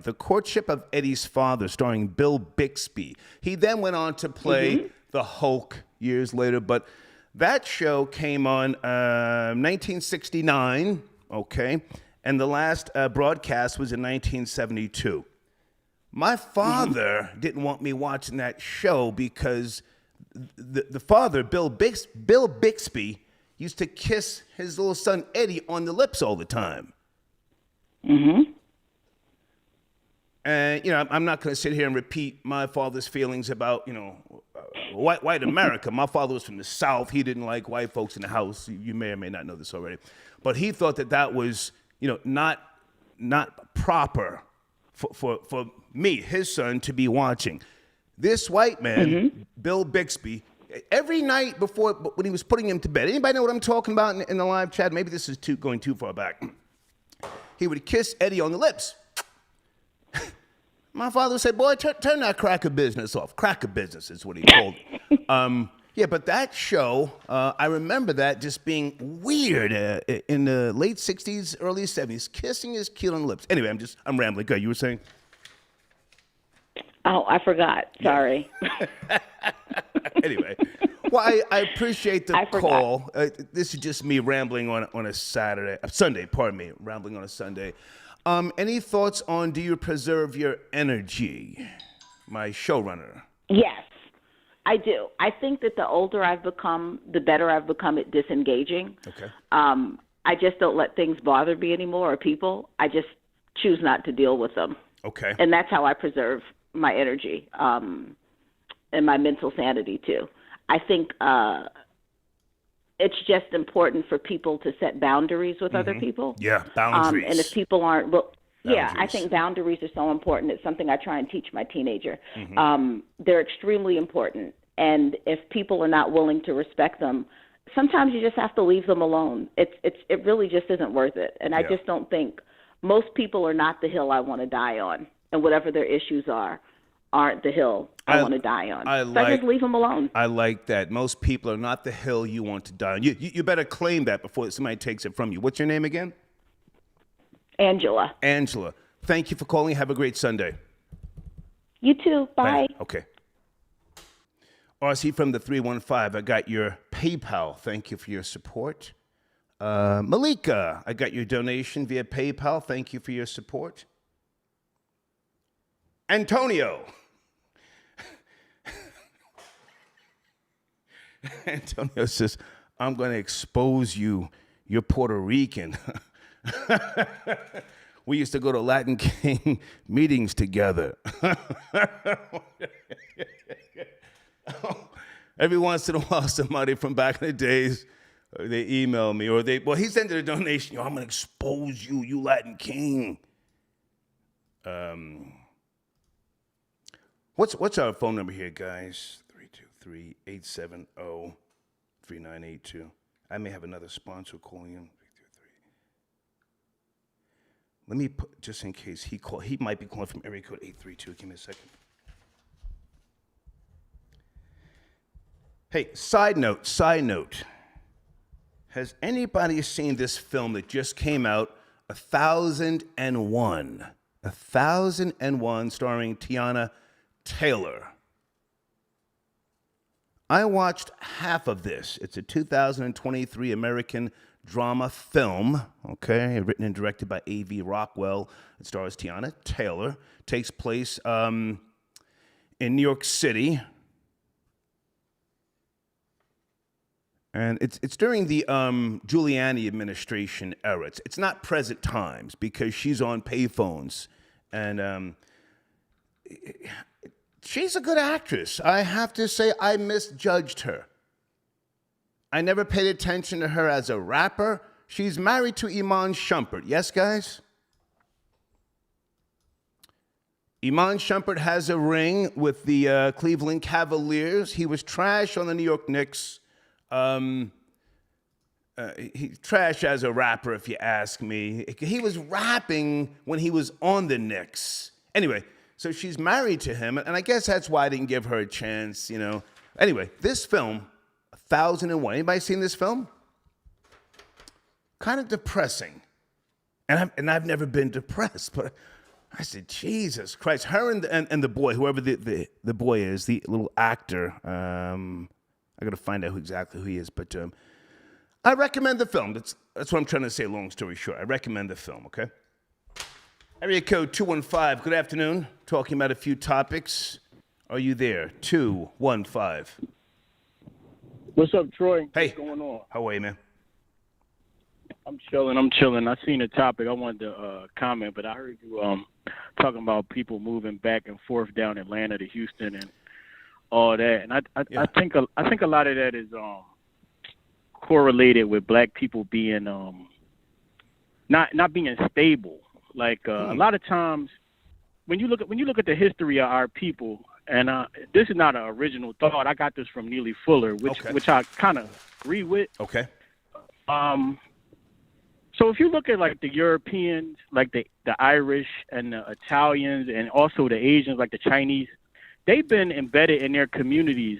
The Courtship of Eddie's Father, starring Bill Bixby. He then went on to play the Hulk years later, but that show came on 1969, okay, and the last broadcast was in 1972. My father didn't want me watching that show because the father, Bill Bixby, used to kiss his little son Eddie on the lips all the time. Mm-hmm. And, I'm not going to sit here and repeat my father's feelings about, white America. My father was from the South. He didn't like white folks in the house. You may or may not know this already. But he thought that was, not proper for me, his son, to be watching. This white man, Bill Bixby, every night before, when he was putting him to bed, anybody know what I'm talking about in the live chat? Maybe this is going too far back. He would kiss Eddie on the lips. My father would say, boy, turn that cracker business off. Cracker business is what he called it. Yeah, but that show, I remember that just being weird in the late 60s, early 70s, kissing his kid on the lips. Anyway, I'm rambling. Go, you were saying? Oh, I forgot. Sorry. Anyway, well, I appreciate the call. This is just me rambling on a Sunday, rambling on a Sunday. Any thoughts on do you preserve your energy, my showrunner? Yes, I do. I think that the older I've become, the better I've become at disengaging. Okay. I just don't let things bother me anymore or people. I just choose not to deal with them. Okay. And that's how I preserve my energy and my mental sanity, too. I think it's just important for people to set boundaries with other people. Yeah, boundaries. And if people aren't, Boundaries. I think boundaries are so important. It's something I try and teach my teenager. They're extremely important. And if people are not willing to respect them, sometimes you just have to leave them alone. It really just isn't worth it. And I just don't think most people are not the hill I want to die on. And whatever their issues aren't the hill I want to die on. I just leave them alone. I like that. Most people are not the hill you want to die on. You better claim that before somebody takes it from you. What's your name again? Angela. Angela. Thank you for calling. Have a great Sunday. You too. Bye. Okay. RC from the 315. I got your PayPal. Thank you for your support. Malika, I got your donation via PayPal. Thank you for your support. Antonio. Antonio says, I'm going to expose you. You're Puerto Rican. We used to go to Latin King meetings together. Every once in a while, somebody from back in the days, they email me or he sent a donation. I'm going to expose you, you Latin King. What's our phone number here, guys? 323-870-3982. I may have another sponsor calling in. Let me put, just in case he might be calling from area code 832. Give me a second. Hey, side note. Has anybody seen this film that just came out, 1001? 1001, starring Tiana Taylor. I watched half of this. It's a 2023 American drama film, okay, written and directed by A.V. Rockwell. It stars Tiana Taylor. Takes place in New York City. And it's during the Giuliani administration era. It's not present times because she's on payphones. And she's a good actress. I have to say I misjudged her. I never paid attention to her as a rapper. She's married to Iman Shumpert. Yes, guys? Iman Shumpert has a ring with the Cleveland Cavaliers. He was trash on the New York Knicks. He's trash as a rapper, if you ask me. He was rapping when he was on the Knicks. Anyway, so she's married to him, and I guess that's why I didn't give her a chance, you know. Anyway, this film, 1001. Anybody seen this film? Kind of depressing. And I've never been depressed, but I said, Jesus Christ. Her and the boy, whoever the boy is, the little actor, I got to find out exactly who he is, but I recommend the film. That's what I'm trying to say, long story short. I recommend the film, okay? Area code 215, good afternoon. Talking about a few topics. Are you there? 215. What's up, Troy? Hey. What's going on? How are you, man? I'm chilling. I seen the topic. I wanted to comment, but I heard you talking about people moving back and forth down Atlanta to Houston and all that. And I think a lot of that is correlated with black people being not being stable. Like a lot of times when you look at the history of our people, and this is not an original thought. I got this from Neely Fuller, which I kind of agree with. Okay. So if you look at like the Europeans, like the Irish and the Italians, and also the Asians, like the Chinese, they've been embedded in their communities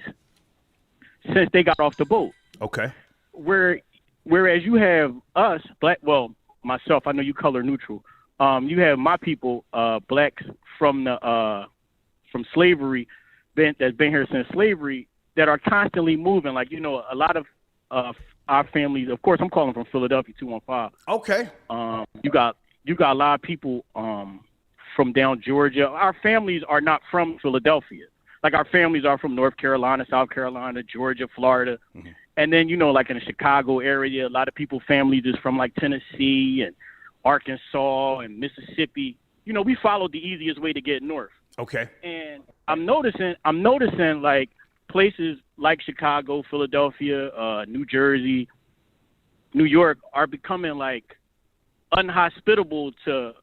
since they got off the boat. Okay. Whereas you have us, myself, I know you color neutral. You have my people, blacks from slavery, that's been here since slavery, that are constantly moving. Like, a lot of our families, of course, I'm calling from Philadelphia 215. Okay. You got a lot of people from down Georgia. Our families are not from Philadelphia. Like, our families are from North Carolina, South Carolina, Georgia, Florida. Mm-hmm. And then, like in the Chicago area, a lot of people, families is from like Tennessee and Arkansas and Mississippi. We followed the easiest way to get north. Okay. And I'm noticing like places like Chicago, Philadelphia, New Jersey, New York are becoming like unhospitable to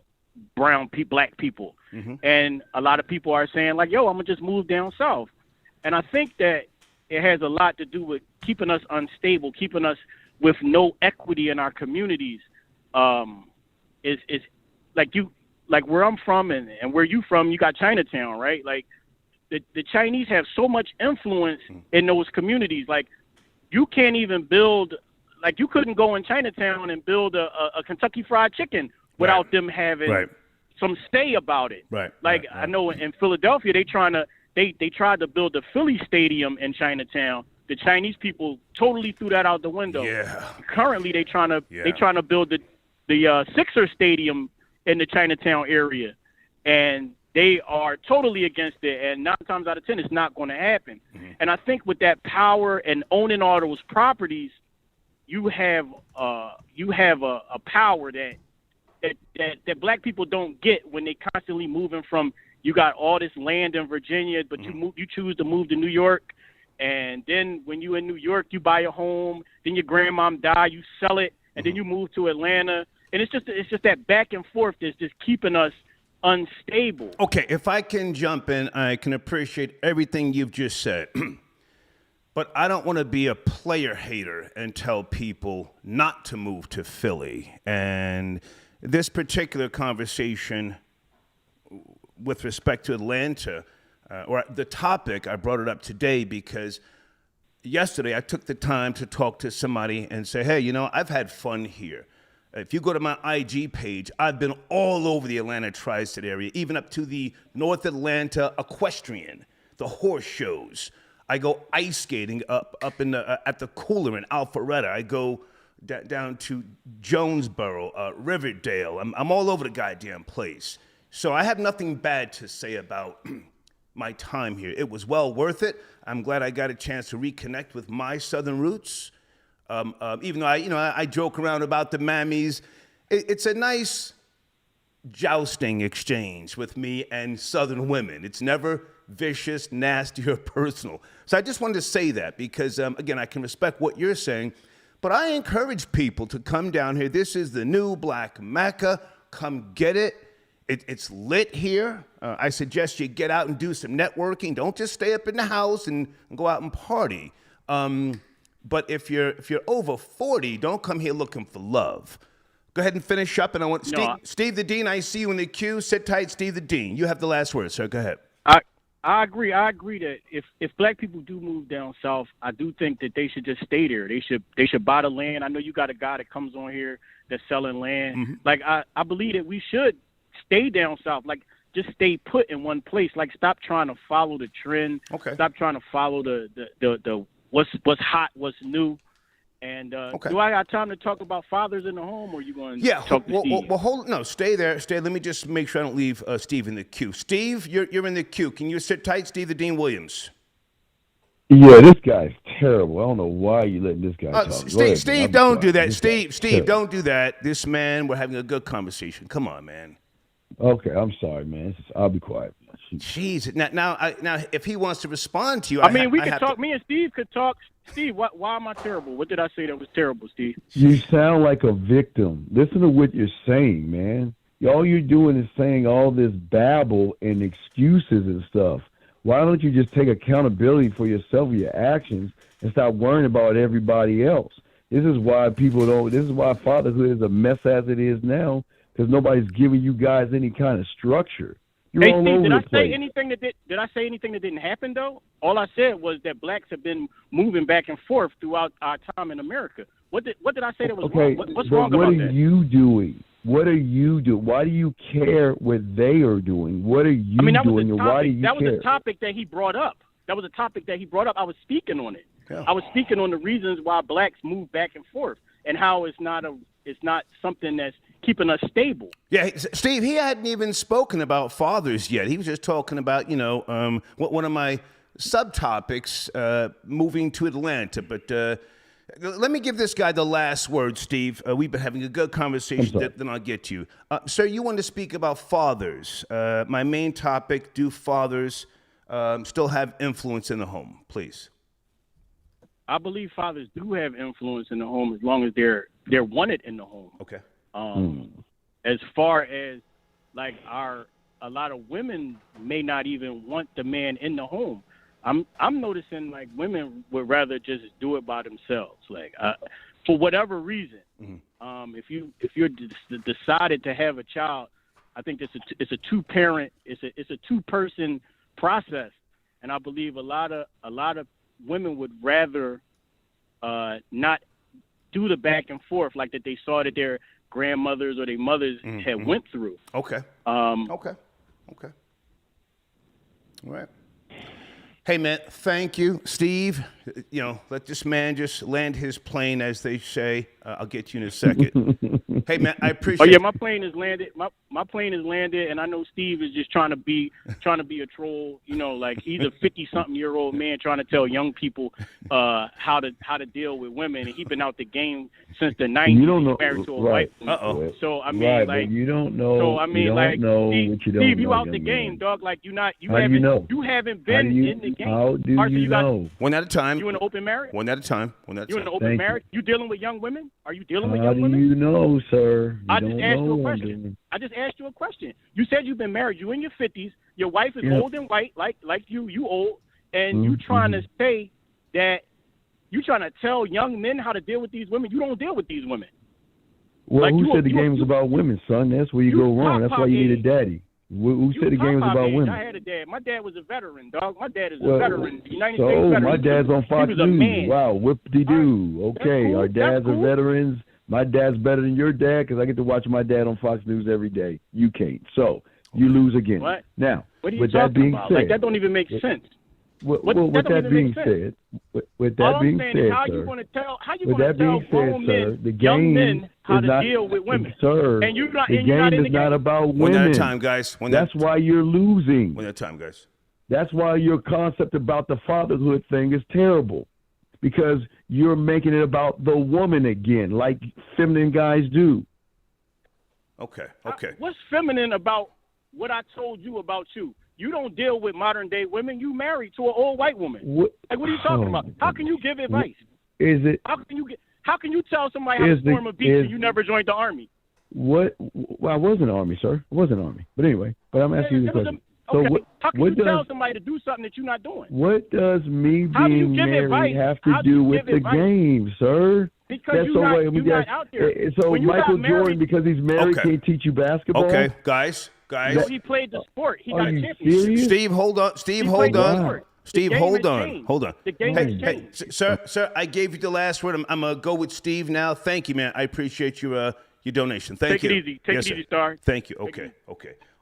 black people. Mm-hmm. And a lot of people are saying like, yo, I'm gonna just move down south. And I think that it has a lot to do with keeping us unstable, keeping us with no equity in our communities. Is like where I'm from and where you from, you got Chinatown, right? Like the Chinese have so much influence in those communities. Like you can't even build, like you couldn't go in Chinatown and build a Kentucky Fried Chicken without them having some say about it. Right. Like I know in Philadelphia, they tried to build a Philly stadium in Chinatown. The Chinese people totally threw that out the window. Yeah. Currently, they trying to build the Sixer stadium in the Chinatown area, and they are totally against it. And 9 times out of 10, it's not going to happen. Mm-hmm. And I think with that power and owning all those properties, you have a power that black people don't get when they constantly moving from. You got all this land in Virginia, but you choose to move to New York, and then when you in New York, you buy a home. Then your grandmom die, you sell it, and then you move to Atlanta, and it's just that back and forth that's just keeping us unstable. Okay, if I can jump in, I can appreciate everything you've just said, but I don't want to be a player hater and tell people not to move to Philly. And this particular conversation with respect to Atlanta, or the topic, I brought it up today because yesterday I took the time to talk to somebody and say, hey, I've had fun here. If you go to my IG page, I've been all over the Atlanta tri-state area, even up to the North Atlanta equestrian, the horse shows. I go ice skating up in at the cooler in Alpharetta. I go down to Jonesboro, Riverdale. I'm all over the goddamn place. So I have nothing bad to say about my time here. It was well worth it. I'm glad I got a chance to reconnect with my Southern roots. Even though I joke around about the mammies, it's a nice jousting exchange with me and Southern women. It's never vicious, nasty, or personal. So I just wanted to say that because, again, I can respect what you're saying, but I encourage people to come down here. This is the new Black Mecca. Come get it. It's lit here. I suggest you get out and do some networking. Don't just stay up in the house and go out and party. But if you're over 40, don't come here looking for love. Go ahead and finish up. And I want Steve the Dean. I see you in the queue. Sit tight, Steve the Dean. You have the last word, sir. Go ahead. I agree. I agree that if black people do move down south, I do think that they should just stay there. They should buy the land. I know you got a guy that comes on here that's selling land. Mm-hmm. Like I believe that we should stay down south. Like just stay put in one place. Like stop trying to follow the trend. Okay. Stop trying to follow the what's hot, what's new. And do I got time to talk about fathers in the home, or are you going to talk to Steve? Well, stay there. Let me just make sure I don't leave Steve in the queue. Steve, you're in the queue. Can you sit tight, Steve the Dean Williams? Yeah, this guy's terrible. I don't know why you letting this guy talk. Go Steve, ahead, man. Steve, I'm don't sorry. do that. This Steve, guy's Steve, terrible. don't do that. This man, we're having a good conversation. Come on, man. Okay, I'm sorry, man. I'll be quiet. Jeez. Now, if he wants to respond to you, I mean, we could have talk. to. Me and Steve could talk. Steve, why am I terrible? What did I say that was terrible, Steve? You sound like a victim. Listen to what you're saying, man. All you're doing is saying all this babble and excuses and stuff. Why don't you just take accountability for yourself and your actions and stop worrying about everybody else? This is why people don't. This is why fatherhood is a mess as it is now, because nobody's giving you guys any kind of structure. You're Hey, all Steve, over did the I place. say anything did I say anything that didn't happen though? All I said was that blacks have been moving back and forth throughout our time in America. What did I say that was Okay, wrong? What's but wrong what about are that? you doing? What are you doing? Why do you care what they are doing? What are you I mean, that was doing, a and why do topic. you That was care? a topic that he brought up. I was speaking on it. Yeah. I was speaking on the reasons why blacks move back and forth and how it's not something that's keeping us stable. Yeah, Steve, he hadn't even spoken about fathers yet. He was just talking about, one of my subtopics, moving to Atlanta. But let me give this guy the last word, Steve. We've been having a good conversation, then I'll get to you. Sir, you want to speak about fathers. My main topic, do fathers still have influence in the home? Please. I believe fathers do have influence in the home as long as they're wanted in the home. Okay. As far as like a lot of women may not even want the man in the home. I'm noticing like women would rather just do it by themselves, like for whatever reason. Mm-hmm. If you're decided to have a child, I think it's a two-parent, it's a two-person process, and I believe a lot of women would rather not do the back and forth like that they saw that their grandmothers or their mothers had went through. Okay. Okay. All right. Hey, man, thank you. Steve, let this man just land his plane, as they say. I'll get you in a second. Hey, man, I appreciate Oh, yeah, my plane is landed. My plane is landed, and I know Steve is just trying to be a troll. Like he's a 50-something-year-old man trying to tell young people how to deal with women, and he's been out the game since the 90s. You don't know, married to a right? white woman. So I mean, right, like, but you don't know. so I mean, you don't like, know Steve, what you don't Steve, know, you out the young game, man. dog. Like you How do you know? you haven't been in the game. How do All right, so you know? One at a time. You in an open marriage? One at a time. You in an time. open Thank marriage? You dealing with young women? Are you dealing with How young do women? you know, sir? I just asked you a question. I just asked you a question. You said you've been married. You in your 50s. Your wife is old and white, like you old, and you trying to say that you trying to tell young men how to deal with these women. You don't deal with these women. Well, Like, who said the game was about women, son? That's where you go wrong. That's why you need a daddy. Who said the game was about women? I had a dad. My dad was a veteran, dog. My dad is a Well, veteran. United so States veteran. my dad's on Fox He was a News. man. Wow, whoop-de-doo. All right. Okay, That's cool. our dads That's cool. are veterans. My dad's better than your dad because I get to watch my dad on Fox News every day. You can't. So you lose again. What? Now, What are you with that talking being about? said, Like, that don't even make sense. with that don't that even being make sense. said, with All that I'm being saying said, is how sir, you going to tell with that being grown said, sir, men, the young game men how is to not, deal with women. sir, And you're not, the and you're not game in is the not game. about women. One at a time, guys. That's why you're losing. One at a time, guys. That's why your concept about the fatherhood thing is terrible, because you're making it about the woman again, like feminine guys do. Okay. What's feminine about what I told you about you? You don't deal with modern day women. You married to an old white woman. What are you talking about? How can you give advice? Is it? How can you tell somebody how to storm a beach and you never joined the army? What? Well, I was in the army, sir. I was in the army. But anyway, but I'm asking you the question. Okay. So how can you tell somebody to do something that you're not doing? What does me being married have to do with the game, sir? Because you're not out there. So when Michael married, Jordan, because he's married, can't teach you basketball? Okay, guys. No, he played the sport. He got a championship. Serious? Steve, hold on. Steve, hold on. Steve, hold on. Hold on. The game has changed. Sir, I gave you the last word. I'm going to go with Steve now. Thank you, man. I appreciate your donation. Thank you. Take it easy. Take it easy, Star. Thank you. Okay.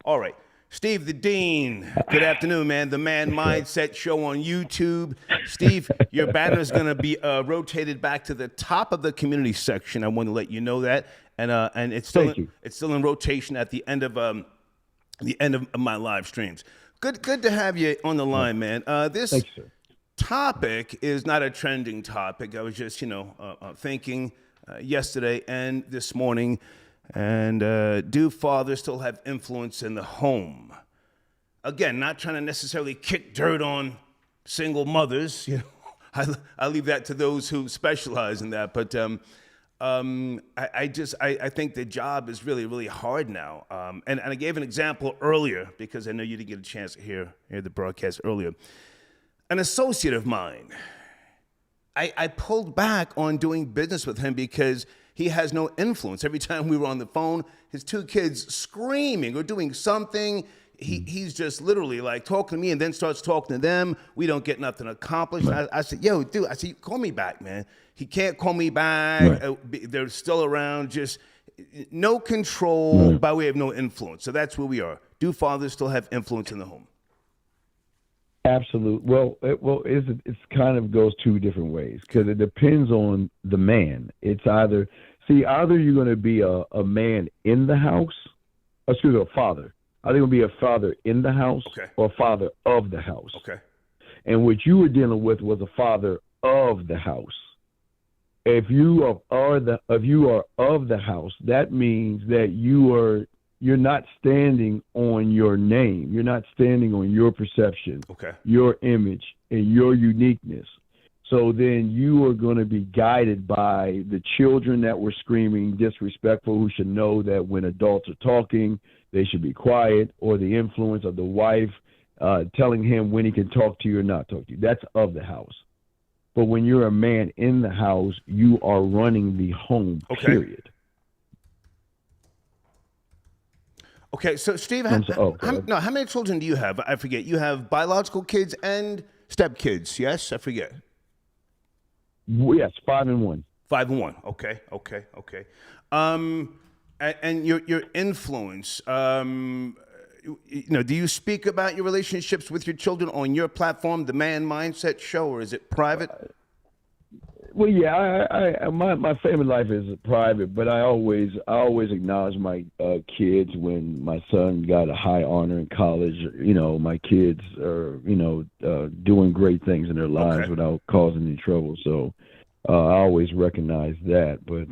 All right. Steve the Dean, good afternoon, man. The Man Mindset Show on YouTube. Steve, your banner is going to be rotated back to the top of the community section. I want to let you know that, and it's still in rotation at the end of my live streams. Good to have you on the line, man. Thanks, sir. topic is not a trending topic. I was just, thinking yesterday and this morning, and do fathers still have influence in the home? Again, not trying to necessarily kick dirt on single mothers. I leave that to those who specialize in that. But I think the job is really, really hard now. And I gave an example earlier because I know you didn't get a chance to hear the broadcast earlier. An associate of mine, I pulled back on doing business with him because he has no influence. Every time we were on the phone, his two kids screaming or doing something. He's just literally like talking to me and then starts talking to them. We don't get nothing accomplished. I said, yo, dude, call me back, man. He can't call me back. Right. They're still around. Just no control by way of no influence. So that's where we are. Do fathers still have influence in the home? Absolutely. It's kind of goes two different ways because it depends on the man. It's either you're going to be a man in the house, a father. Are they going to be a father in the house or a father of the house? Okay. And what you were dealing with was a father of the house. If you are of the house, that means that you're not standing on your name. You're not standing on your perception, your image, and your uniqueness. So then you are going to be guided by the children that were screaming disrespectful, who should know that when adults are talking, they should be quiet, or the influence of the wife telling him when he can talk to you or not talk to you. That's of the house. But when you're a man in the house, you are running the home, period. Okay, so Steve, how many children do you have? I forget. You have biological kids and stepkids, yes? I forget. Yes, 5 and 1. 5 and 1. Okay. And your influence, do you speak about your relationships with your children on your platform, the Man Mindset Show, or is it private? Well, yeah, my family life is private, but I always acknowledge my kids when my son got a high honor in college. My kids are doing great things in their lives without causing any trouble. So I always recognize that, but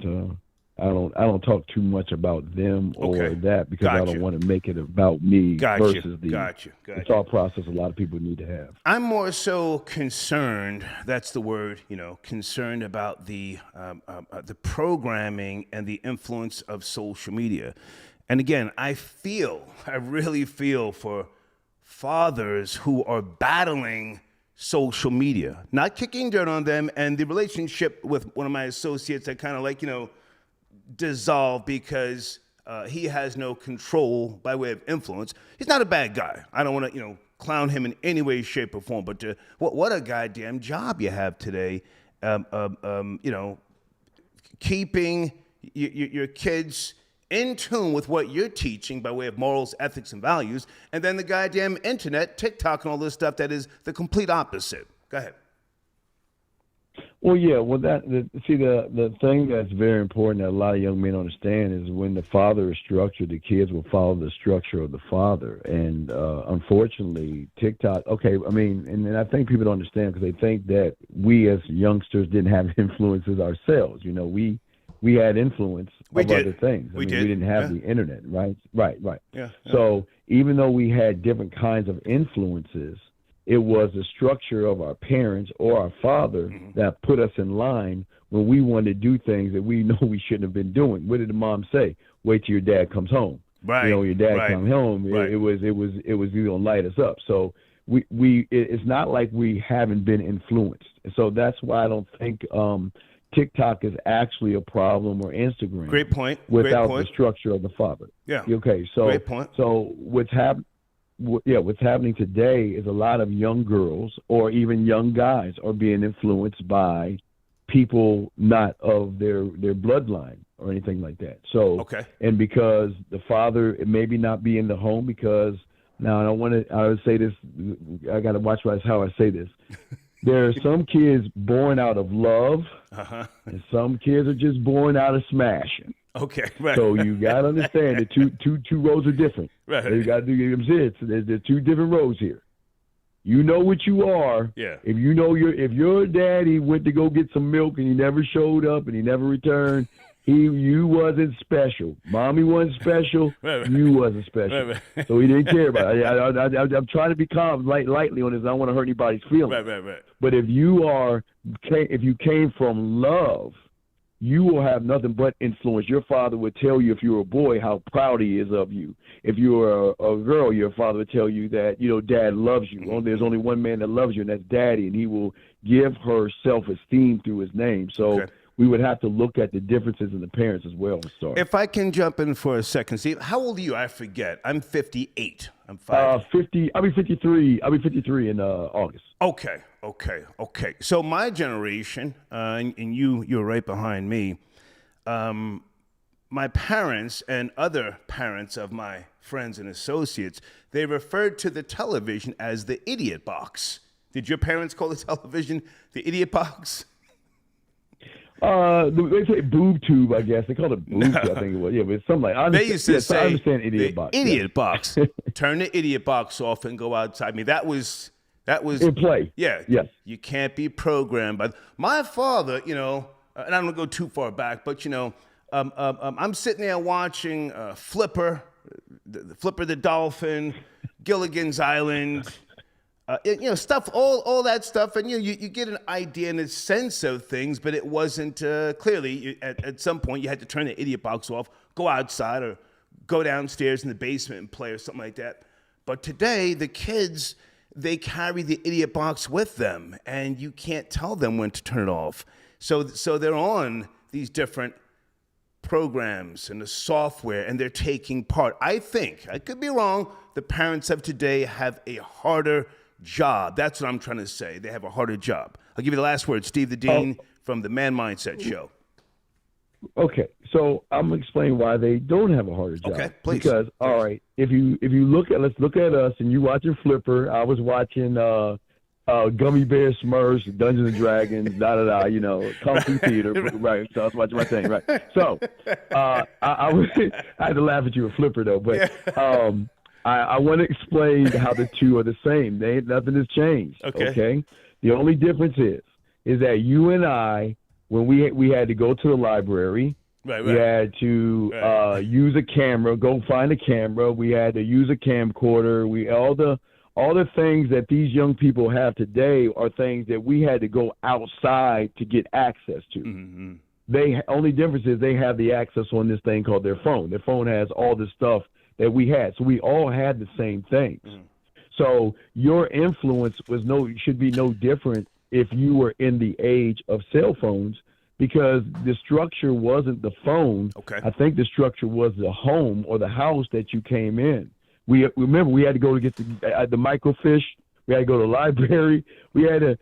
I don't talk too much about them or that because I don't want to make it about me versus the thought process a lot of people need to have. I'm more so concerned, that's the word, concerned about the programming and the influence of social media. And again, I really feel for fathers who are battling social media, not kicking dirt on them, and the relationship with one of my associates that kind of dissolved because he has no control by way of influence. He's not a bad guy. I don't want to, clown him in any way, shape, or form. But what a goddamn job you have today. Keeping your kids in tune with what you're teaching by way of morals, ethics, and values, and then the goddamn internet, TikTok, and all this stuff that is the complete opposite. Go ahead. Well, yeah. Well, the thing that's very important that a lot of young men understand is when the father is structured, the kids will follow the structure of the father. And unfortunately, TikTok. Okay, I mean, and I think people don't understand because they think that we as youngsters didn't have influences ourselves. We had influence of other things. We didn't have the internet, right? Right. Yeah. So even though we had different kinds of influences, it was the structure of our parents or our father that put us in line when we wanted to do things that we know we shouldn't have been doing. What did the mom say? Wait till your dad comes home. Right. When your dad comes home, it was you gonna light us up. So it's not like we haven't been influenced. And so that's why I don't think TikTok is actually a problem or Instagram. Great point. Without the structure of the father. Yeah. Okay. So great point. So what's happening today is a lot of young girls or even young guys are being influenced by people not of their bloodline or anything like that. So, and because the father maybe not be in the home because now I would say this, I got to watch how I say this. There are some kids born out of love and some kids are just born out of smashing. Okay, right. So you got to understand that two roads are different. Right. So you got to do there's two different roads here. You know what you are. Yeah. If you know if your daddy went to go get some milk and he never showed up and he never returned, you wasn't special. Mommy wasn't special. Right. You wasn't special. Right. So he didn't care about it. I'm trying to be calm, lightly on this. I don't want to hurt anybody's feelings. Right. But if you came from love, you will have nothing but influence. Your father would tell you, if you were a boy, how proud he is of you. If you were a girl, your father would tell you that, dad loves you. There's only one man that loves you, and that's daddy, and he will give her self-esteem through his name. So we would have to look at the differences in the parents as well. Sorry. If I can jump in for a second, Steve, how old are you? I forget. I'm 58. I'm 50. I'll be 53. I'll be 53 in August. Okay. So my generation, and you're right behind me. My parents and other parents of my friends and associates, they referred to the television as the idiot box. Did your parents call the television the idiot box? They say boob tube, I guess. They called it boob tube, I think it was. Yeah, but it's something like they used to say I understand idiot box. Idiot box. Turn the idiot box off and go outside. I mean, that was in play. Yeah. Yes. You can't be programmed. But my father, and I don't go too far back, but I'm sitting there watching Flipper, Flipper the Dolphin, Gilligan's Island. Stuff, all that stuff, and you get an idea and a sense of things, but it wasn't clearly. At some point, you had to turn the idiot box off, go outside, or go downstairs in the basement and play or something like that. But today, the kids, they carry the idiot box with them, and you can't tell them when to turn it off. So they're on these different programs and the software, and they're taking part. I think, I could be wrong, the parents of today have a harder job. That's what I'm trying to say. They have a harder job. I'll give you the last word. Steve the Dean from the Man Mindset Show. Okay, so I'm gonna explain why they don't have a harder job. Okay, please. Because all right, if you let's look at us, and you watching Flipper. I was watching Gummy Bear Smurfs, Dungeons and Dragons, Kung Fu Theater, right? So I was watching my thing, right? So I had to laugh at you with Flipper though, but I want to explain how the two are the same. Nothing has changed. Okay. The only difference is that you and I, when we had to go to the library, right. We had to use a camera, go find a camera. We had to use a camcorder. All the things that these young people have today are things that we had to go outside to get access to. Mm-hmm. Only difference is they have the access on this thing called their phone. Their phone has all this stuff that we had. So we all had the same things. Mm. So your influence should be no different if you were in the age of cell phones, because the structure wasn't the phone. Okay. I think the structure was the home or the house that you came in. Remember we had to go to get the microfiche. We had to go to the library. We had to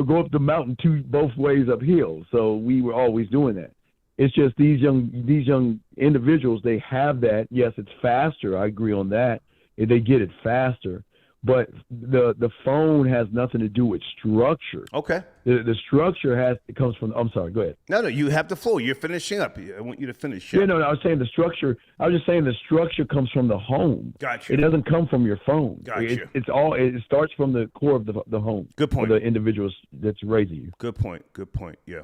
go up the mountain both ways uphill. So we were always doing that. It's just these young individuals, they have that. Yes, it's faster. I agree on that. They get it faster. But the phone has nothing to do with structure. Okay. The structure comes from. I'm sorry. Go ahead. No, you have the floor. You're finishing up. I want you to finish. Yeah, no, I was saying the structure. I was just saying the structure comes from the home. Gotcha. It doesn't come from your phone. Gotcha. It starts from the core of the home. Good point. The individuals that's raising you. Good point. Yeah.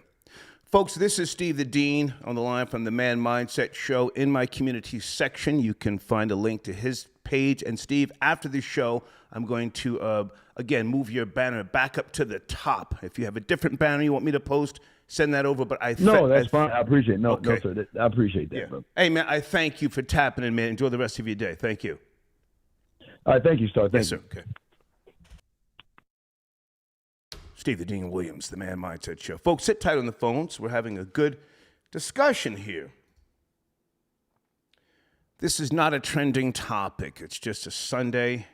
Folks, this is Steve the Dean on the line from the Man Mindset Show. In my community section, you can find a link to his page. And Steve, after the show, I'm going to, again, move your banner back up to the top. If you have a different banner you want me to post, send that over. But No, that's fine. I appreciate it. No, sir. I appreciate that, yeah. bro. Hey, man, I thank you for tapping in, man. Enjoy the rest of your day. Thank you. All right, thank you, Star. Thank you. Yes, sir. Okay. Steve the Dean Williams, the Man Mindset Show. Folks, sit tight on the phones. We're having a good discussion here. This is not a trending topic. It's just a Sunday.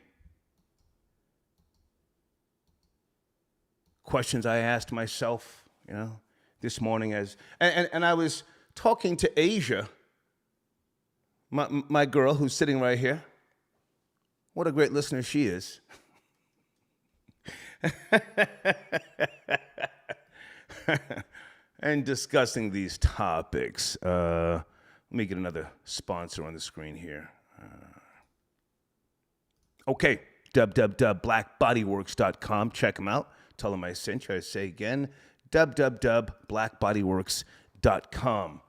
Questions I asked myself, this morning and I was talking to Asia, my girl who's sitting right here. What a great listener she is. And discussing these topics. Let me get another sponsor on the screen here. Okay, www.blackbodyworks.com. Check them out. Tell them I sent you. I say again, www.blackbodyworks.com.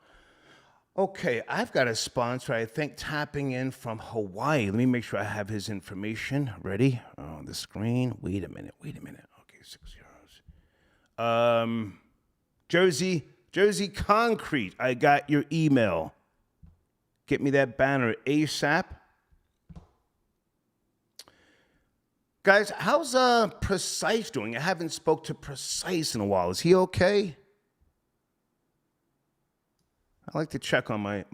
Okay, I've got a sponsor, I think, tapping in from Hawaii. Let me make sure I have his information ready on the screen. Wait a minute. Okay, 6 zeros. Jersey Concrete. I got your email. Get me that banner ASAP. Guys, how's Precise doing? I haven't spoke to Precise in a while. Is he okay? I like to check on my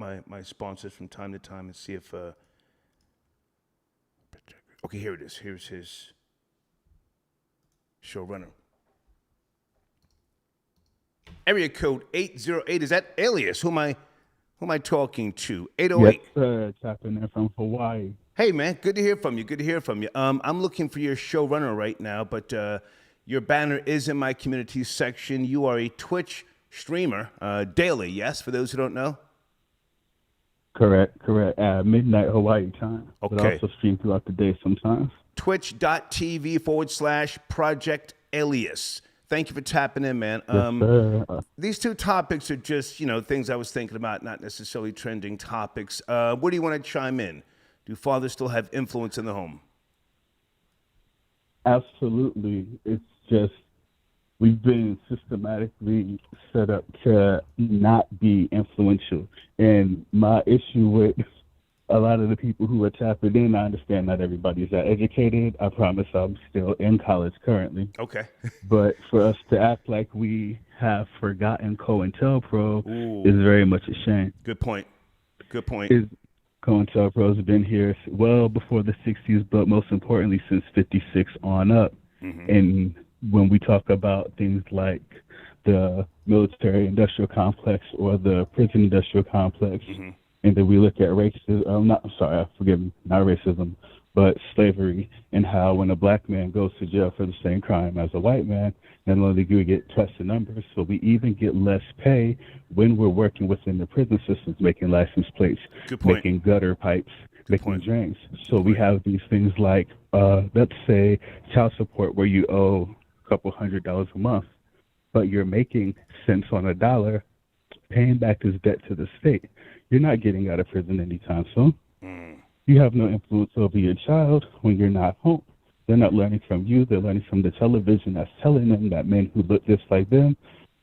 sponsors from time to time and see if... Okay, here it is. Here's his showrunner. Area code 808. Is that Alias? Who am I talking to? 808. Yes, sir. Tapping in from Hawaii. Hey, man. Good to hear from you. I'm looking for your showrunner right now, but your banner is in my community section. You are a Twitch streamer daily, yes, for those who don't know? Correct. At midnight Hawaii time. Okay. But also stream throughout the day sometimes. Twitch.tv/Project Alias. Thank you for tapping in, man. Yes, sir. These two topics are just, things I was thinking about, not necessarily trending topics. Where do you want to chime in? Do fathers still have influence in the home? Absolutely. It's just we've been systematically set up to not be influential. And my issue with a lot of the people who are tapping in, I understand not everybody's that educated. I promise I'm still in college currently. Okay. But for us to act like we have forgotten COINTELPRO is very much a shame. Good point. COINTELPRO has been here well before the 60s, but most importantly since 56 on up. Mm-hmm. And when we talk about things like the military-industrial complex or the prison-industrial complex, mm-hmm. and then we look at racism, not racism, but slavery, and how when a black man goes to jail for the same crime as a white man, not only do we get twice the numbers, so we even get less pay when we're working within the prison systems, making license plates, making gutter pipes, making drains. So we have these things like, let's say, child support where you owe a couple $100 a month, but you're making cents on a dollar, paying back this debt to the state. You're not getting out of prison anytime soon. You have no influence over your child when you're not home. They're not learning from you. They're learning from the television that's telling them that men who look just like them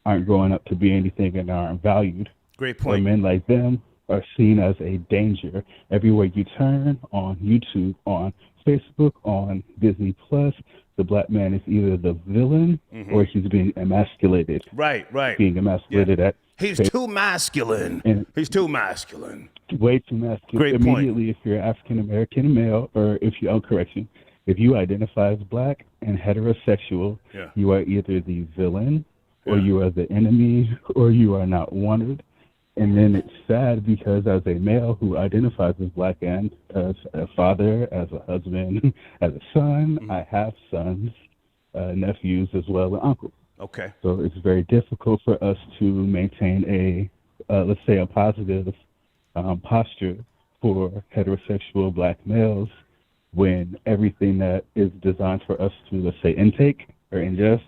aren't growing up to be anything and aren't valued. Great point. Or men like them are seen as a danger. Everywhere you turn, on YouTube, on Facebook, on Disney Plus, the black man is either the villain or he's being emasculated. Right. Being emasculated at He's too masculine. He's too masculine. Way too masculine. Great Immediately, point. if you're African American male, or if you identify as black and heterosexual, you are either the villain, or you are the enemy, or you are not wanted. And then it's sad because as a male who identifies as black and as a father, as a husband, as a son, I have sons, nephews as well, and uncles. Okay. So it's very difficult for us to maintain let's say, a positive posture for heterosexual black males when everything that is designed for us to, let's say, intake or ingest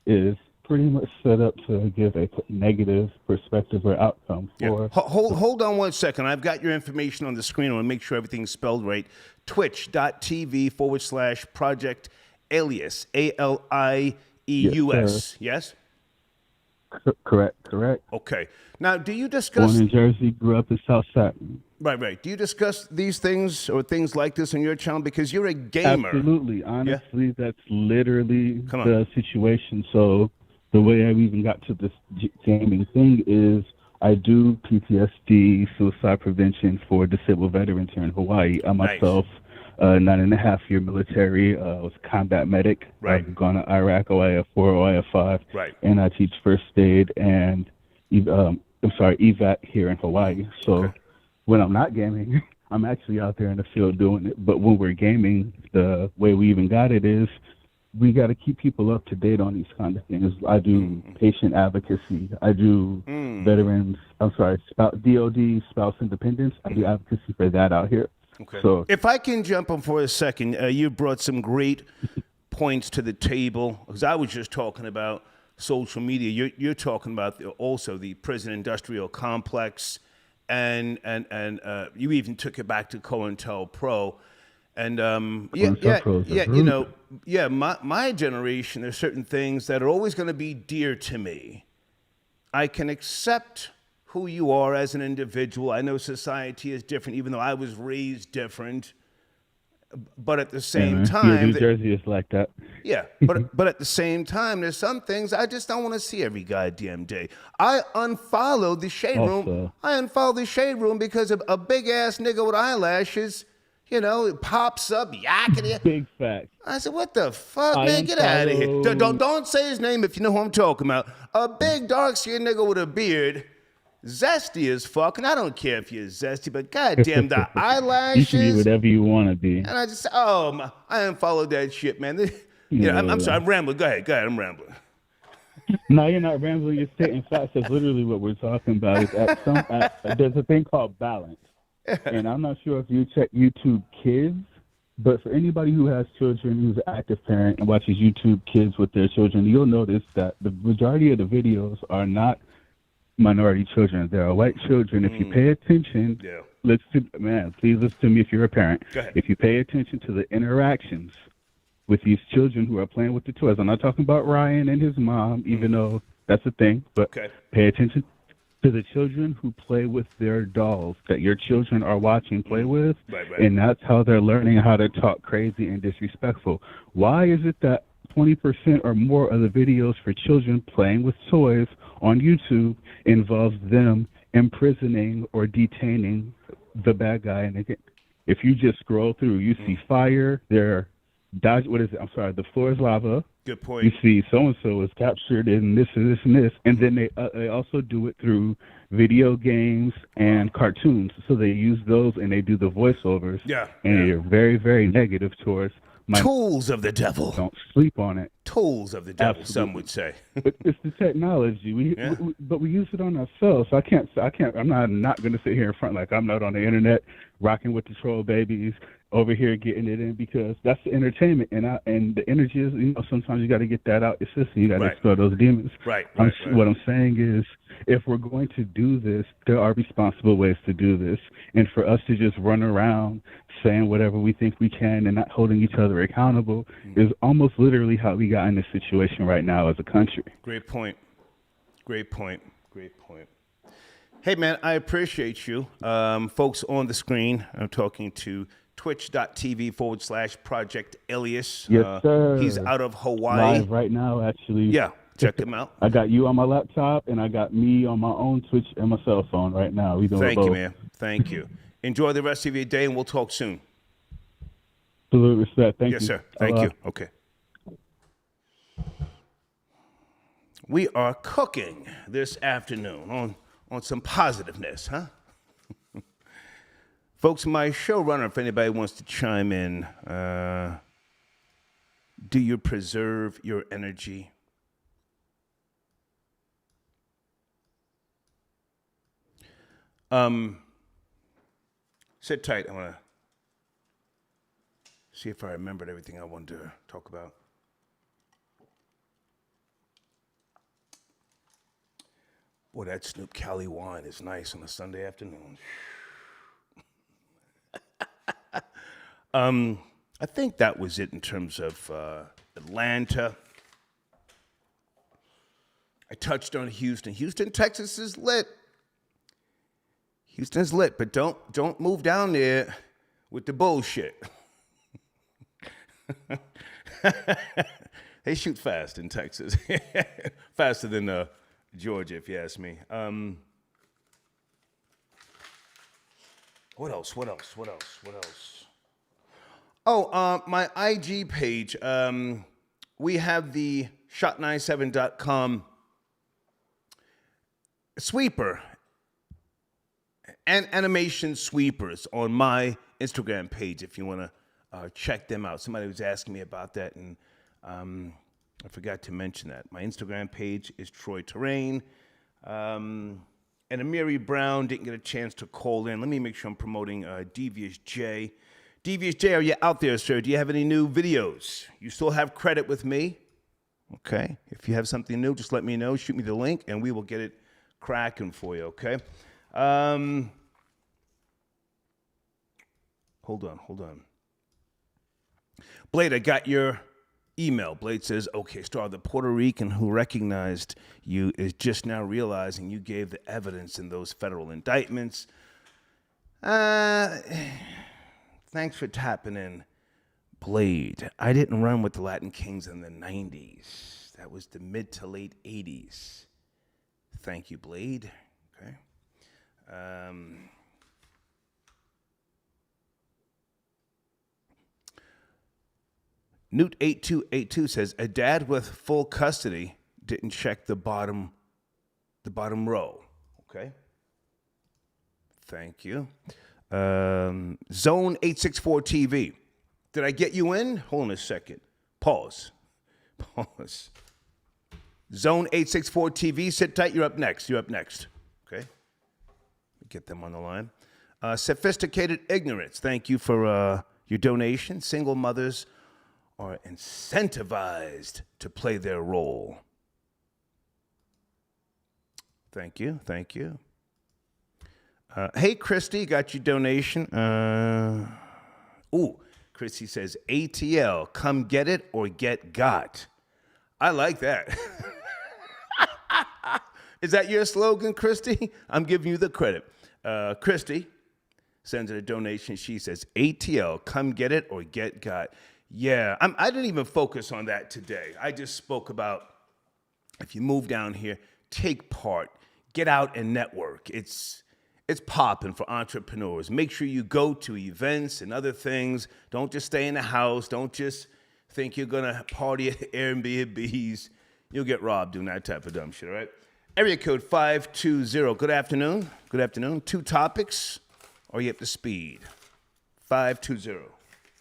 is pretty much set up to give a negative perspective or outcome for... Hold on 1 second. I've got your information on the screen. I want to make sure everything's spelled right. Twitch.tv/Project Alias. ALIEUS. Yes? Correct. Okay. Now, do you discuss... Born in Jersey, grew up in South Side. Right. Do you discuss these things or things like this on your channel? Because you're a gamer. Absolutely. Honestly, that's literally the situation. So the way I even got to this gaming thing is I do PTSD, suicide prevention for disabled veterans here in Hawaii. I myself, 9.5-year military, was a combat medic. I've gone to Iraq, OIF 4, OIF 5. Right. And I teach first aid and evac here in Hawaii. So when I'm not gaming, I'm actually out there in the field doing it. But when we're gaming, the way we even got it is we got to keep people up to date on these kind of things. I do patient advocacy. I do DOD, spouse independence. I do advocacy for that out here. Okay. So If I can jump on for a second, you brought some great points to the table, because I was just talking about social media. You're talking about also the prison industrial complex, and you even took it back to COINTELPRO. And my generation, there's certain things that are always going to be dear to me. I can accept who you are as an individual. I know society is different, even though I was raised different. But at the same time, New Jersey is like that. Yeah, but at the same time, there's some things I just don't want to see every goddamn day. I unfollowed the Shade Room. I unfollowed the Shade Room because of a big ass nigga with eyelashes. You know, it pops up, yakking. Big fact. I said, "What the fuck, man? Get out of here! Don't say his name if you know who I'm talking about. A big dark-skinned nigga with a beard." Zesty as fuck, and I don't care if you're zesty, but goddamn the eyelashes. You can be whatever you want to be. And I just, I unfollowed that shit, man. I'm sorry, I'm rambling. Go ahead, I'm rambling. No, you're not rambling. You're stating facts. That's literally what we're talking about. There's a thing called balance, and I'm not sure if you check YouTube Kids, but for anybody who has children, who's an active parent and watches YouTube Kids with their children, you'll notice that the majority of the videos are not minority children. There are white children. If you pay attention, please listen to me if you're a parent. If you pay attention to the interactions with these children who are playing with the toys, I'm not talking about Ryan and his mom, even though that's a thing, but pay attention to the children who play with their dolls that your children are watching play with, and that's how they're learning how to talk crazy and disrespectful. Why is it that 20% or more of the videos for children playing with toys on YouTube involves them imprisoning or detaining the bad guy? And again, if you just scroll through, you see fire, the floor is lava. Good point. You see so-and-so is captured in this and this and this. And then they also do it through video games and cartoons. So they use those and they do the voiceovers. And they're very, very negative towards tools of the devil. Don't sleep on it. Tools of the devil, some would say. But it's the technology. But we use it on ourselves. So I'm not going to sit here in front like I'm not on the internet rocking with the troll babies over here getting it in, because that's the entertainment. And the energy is, sometimes you got to get that out your system. You got to expel those demons. What I'm saying is, if we're going to do this, there are responsible ways to do this. And for us to just run around saying whatever we think we can and not holding each other accountable is almost literally how we got in this situation right now as a country. Great point. Hey, man, I appreciate you. Folks on the screen, I'm talking to twitch.tv/Project Elias. Yes, sir. He's out of Hawaii. Live right now, actually. Yeah, check him out. I got you on my laptop, and I got me on my own Twitch and my cell phone right now. We doing Thank both. you, man. Thank you. Enjoy the rest of your day, and we'll talk soon. Absolute respect. Thank you. Yes, sir. Thank you. Okay. We are cooking this afternoon on some positiveness, huh? Folks, my showrunner, if anybody wants to chime in, do you preserve your energy? Sit tight. I want to see if I remembered everything I wanted to talk about. Boy, that Snoop Cali wine is nice on a Sunday afternoon. I think that was it in terms of Atlanta. I touched on Houston. Houston, Texas is lit. Houston's lit, but don't move down there with the bullshit. They shoot fast in Texas. Faster than Georgia, if you ask me. What else? Oh, my IG page. We have the shot97.com sweeper and animation sweepers on my Instagram page if you want to check them out. Somebody was asking me about that, and I forgot to mention that. My Instagram page is Troy Terrain. And Amiri Brown didn't get a chance to call in. Let me make sure I'm promoting Devious J. Devious J, are you out there, sir? Do you have any new videos? You still have credit with me? Okay. If you have something new, just let me know. Shoot me the link, and we will get it cracking for you, okay? Hold on. Blade, I got your email. Blade says, okay, Star, the Puerto Rican who recognized you is just now realizing you gave the evidence in those federal indictments. Thanks for tapping in, Blade. I didn't run with the Latin Kings in the 90s. That was the mid to late 80s. Thank you, Blade. Okay. Newt8282 says, a dad with full custody didn't check the bottom row. Okay. Thank you. Zone 864 TV. Did I get you in? Hold on a second. Pause. Zone 864 TV, sit tight. You're up next. Okay. Get them on the line. Sophisticated Ignorance. Thank you for your donation. Single mothers are incentivized to play their role. Thank you. Hey, Christy, got your donation. Christy says, ATL, come get it or get got. I like that. Is that your slogan, Christy? I'm giving you the credit. Christy sends a donation. She says, ATL, come get it or get got. Yeah, I didn't even focus on that today. I just spoke about if you move down here, take part, get out and network. It's popping for entrepreneurs. Make sure you go to events and other things. Don't just stay in the house. Don't just think you're going to party at Airbnbs. You'll get robbed doing that type of dumb shit, all right? Area code 520. Good afternoon. 2 topics. Are you up to speed? 520.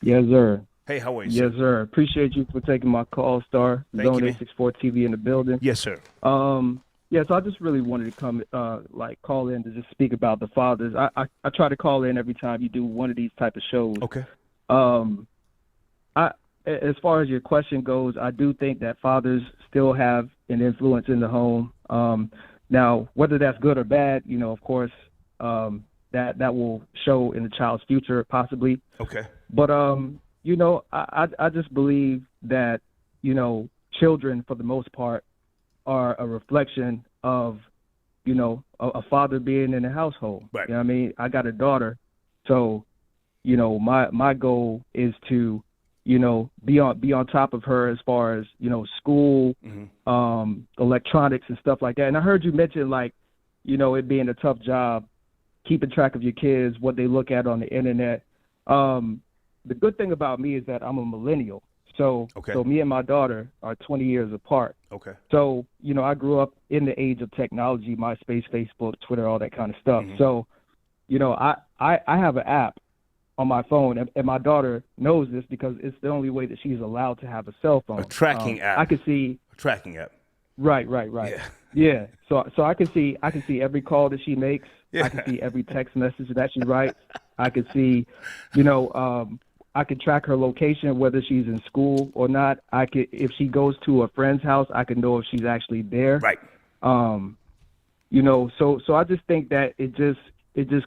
Yes, sir. Hey, how are you, Yes, sir. Appreciate you for taking my call, Star. Thank Zone you, 864 TV in the building. Yes, sir. Yeah, so I just really wanted to come, call in to just speak about the fathers. I try to call in every time you do one of these type of shows. Okay. As far as your question goes, I do think that fathers still have an influence in the home. Now, whether that's good or bad, of course, that will show in the child's future, possibly. Okay. But, I just believe that, children, for the most part, are a reflection of, a father being in the household. Right. You know what I mean? I got a daughter, so, my goal is to, be on top of her as far as, school, electronics and stuff like that. And I heard you mention, it being a tough job, keeping track of your kids, what they look at on the internet. The good thing about me is that I'm a millennial. So me and my daughter are 20 years apart. Okay. So, I grew up in the age of technology, MySpace, Facebook, Twitter, all that kind of stuff. Mm-hmm. So, I have an app on my phone, and my daughter knows this because it's the only way that she's allowed to have a cell phone. A tracking app. I can see. A tracking app. Right. Yeah. So I can see every call that she makes. Yeah. I can see every text message that she writes. I can see, I can track her location, whether she's in school or not. If she goes to a friend's house, I can know if she's actually there. Right. So I just think that it just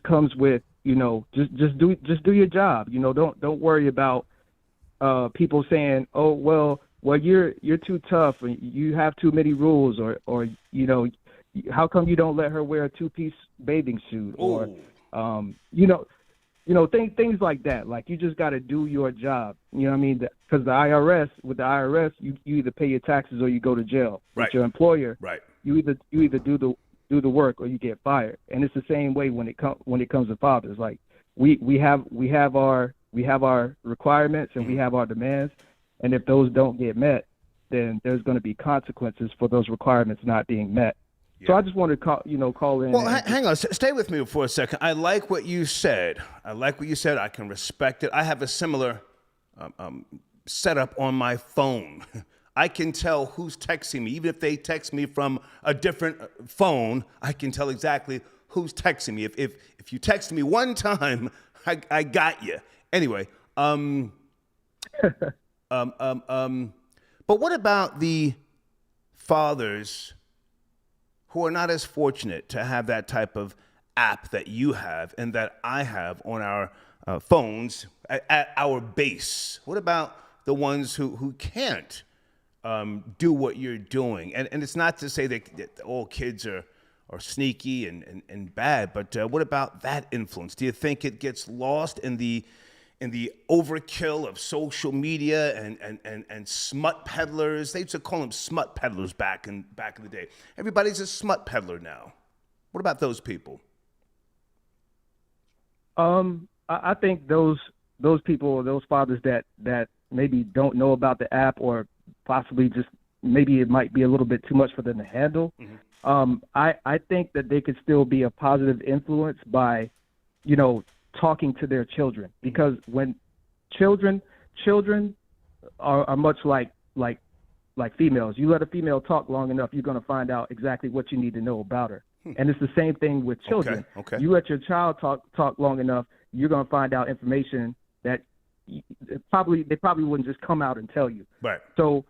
comes with, just do your job. Don't worry about people saying, oh, well, you're too tough and you have too many rules, or how come you don't let her wear a 2-piece bathing suit? Or things like that. Like, you just got to do your job. You know what I mean? Because with the IRS, you either pay your taxes or you go to jail. Right. With your employer, right, you either do the work or you get fired. And it's the same way when it comes to fathers. Like, we have our requirements and we have our demands, and if those don't get met, then there's going to be consequences for those requirements not being met. Yeah. So I just wanted to call in. Well, hang on. Stay with me for a second. I like what you said. I can respect it. I have a similar setup on my phone. I can tell who's texting me. Even if they text me from a different phone, I can tell exactly who's texting me. If you text me one time, I got you. Anyway, but what about the fathers who are not as fortunate to have that type of app that you have and that I have on our phones at our base? What about the ones who can't do what you're doing? And it's not to say that all kids are sneaky and bad, but what about that influence? Do you think it gets lost in the overkill of social media and smut peddlers? They used to call them smut peddlers back in the day. Everybody's a smut peddler now. What about those people? I think those people, those fathers that maybe don't know about the app, or possibly just maybe it might be a little bit too much for them to handle. Mm-hmm. I think that they could still be a positive influence by, talking to their children, because when children are much like females. You let a female talk long enough, you're going to find out exactly what you need to know about her. And it's the same thing with children. Okay. You let your child talk long enough, you're going to find out information that they probably wouldn't just come out and tell you. Right. So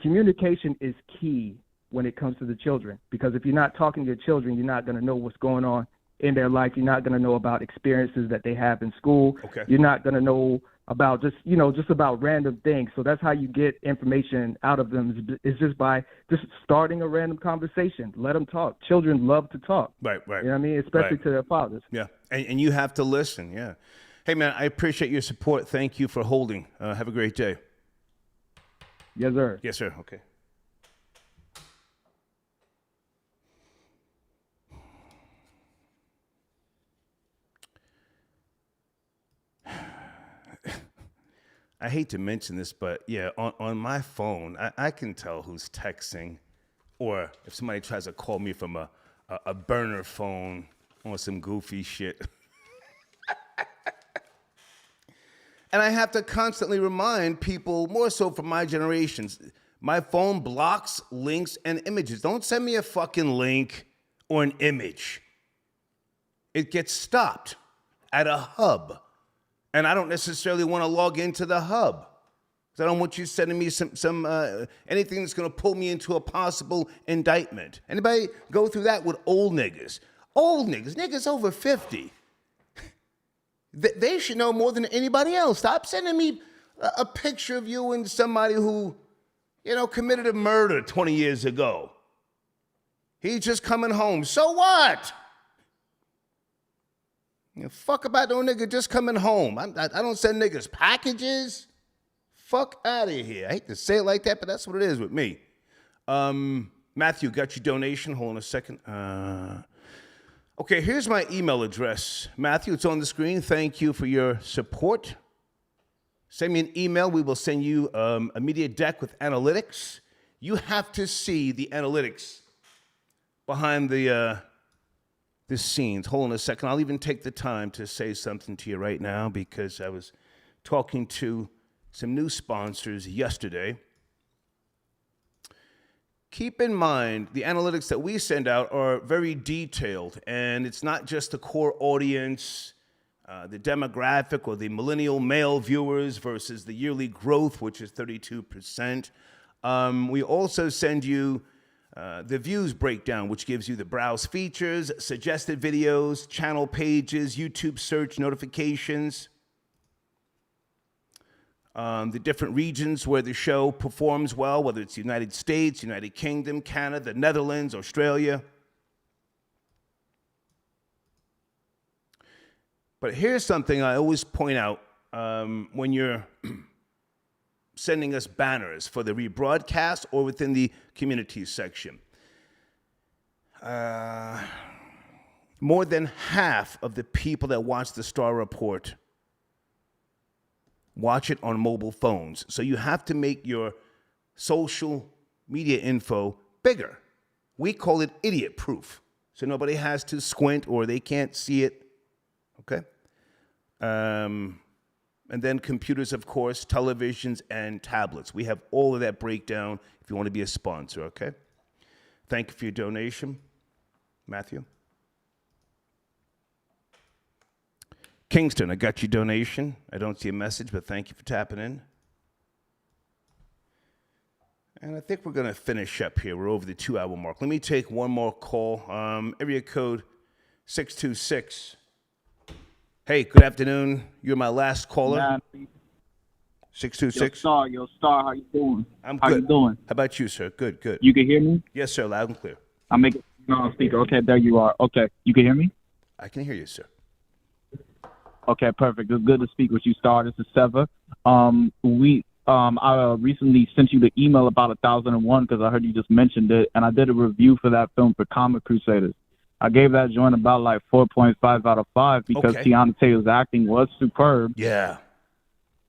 communication is key when it comes to the children, because if you're not talking to your children, you're not going to know what's going on in their life. You're not going to know about experiences that they have in school. Okay. You're not going to know about just about random things. So that's how you get information out of them, is just by just starting a random conversation. Let them talk. Children love to talk. Right. You know what I mean? Especially to their fathers. Yeah. And you have to listen. Yeah. Hey, man, I appreciate your support. Thank you for holding. Have a great day. Yes, sir. Yes, sir. Okay. I hate to mention this, but yeah, on my phone, I can tell who's texting, or if somebody tries to call me from a burner phone on some goofy shit. And I have to constantly remind people, more so from my generations, my phone blocks links and images. Don't send me a fucking link or an image. It gets stopped at a hub. And I don't necessarily want to log into the hub. So I don't want you sending me some anything that's going to pull me into a possible indictment. Anybody go through that with old niggas? Old niggas over 50. They should know more than anybody else. Stop sending me a picture of you and somebody who, committed a murder 20 years ago. He's just coming home. So what? Fuck about no nigga just coming home. I don't send niggas packages. Fuck out of here. I hate to say it like that, but that's what it is with me. Matthew, got your donation? Hold on a second. Okay, here's my email address. Matthew, it's on the screen. Thank you for your support. Send me an email. We will send you a media deck with analytics. You have to see the analytics behind the scenes. Hold on a second. I'll even take the time to say something to you right now, because I was talking to some new sponsors yesterday. Keep in mind, the analytics that we send out are very detailed, and it's not just the core audience, the demographic, or the millennial male viewers versus the yearly growth, which is 32%. We also send you the views breakdown, which gives you the browse features, suggested videos, channel pages, YouTube search notifications, the different regions where the show performs well, whether it's the United States, United Kingdom, Canada, the Netherlands, Australia. But here's something I always point out when you're sending us banners for the rebroadcast or within the community section. More than half of the people that watch the Star Report watch it on mobile phones. So you have to make your social media info bigger. We call it idiot proof. So nobody has to squint or they can't see it. Okay? And then computers, of course, televisions, and tablets. We have all of that breakdown if you want to be a sponsor, okay? Thank you for your donation. Matthew? Kingston, I got your donation. I don't see a message, but thank you for tapping in. And I think we're going to finish up here. We're over the 2-hour mark. Let me take one more call. Area code 626. Hey, good afternoon. You're my last caller. 626. Yo, Star, how you doing? I'm good. How you doing? How about you, sir? Good, good. You can hear me? Yes, sir. Loud and clear. I'm making on speaker. Okay, there you are. Okay, you can hear me? I can hear you, sir. Okay, perfect. It's good to speak with you, Star. This is Sever. I recently sent you the email about 1001 because I heard you just mentioned it, and I did a review for that film for Comic Crusaders. I gave that joint about like 4.5 out of 5 because Tiana Taylor's acting was superb. Yeah.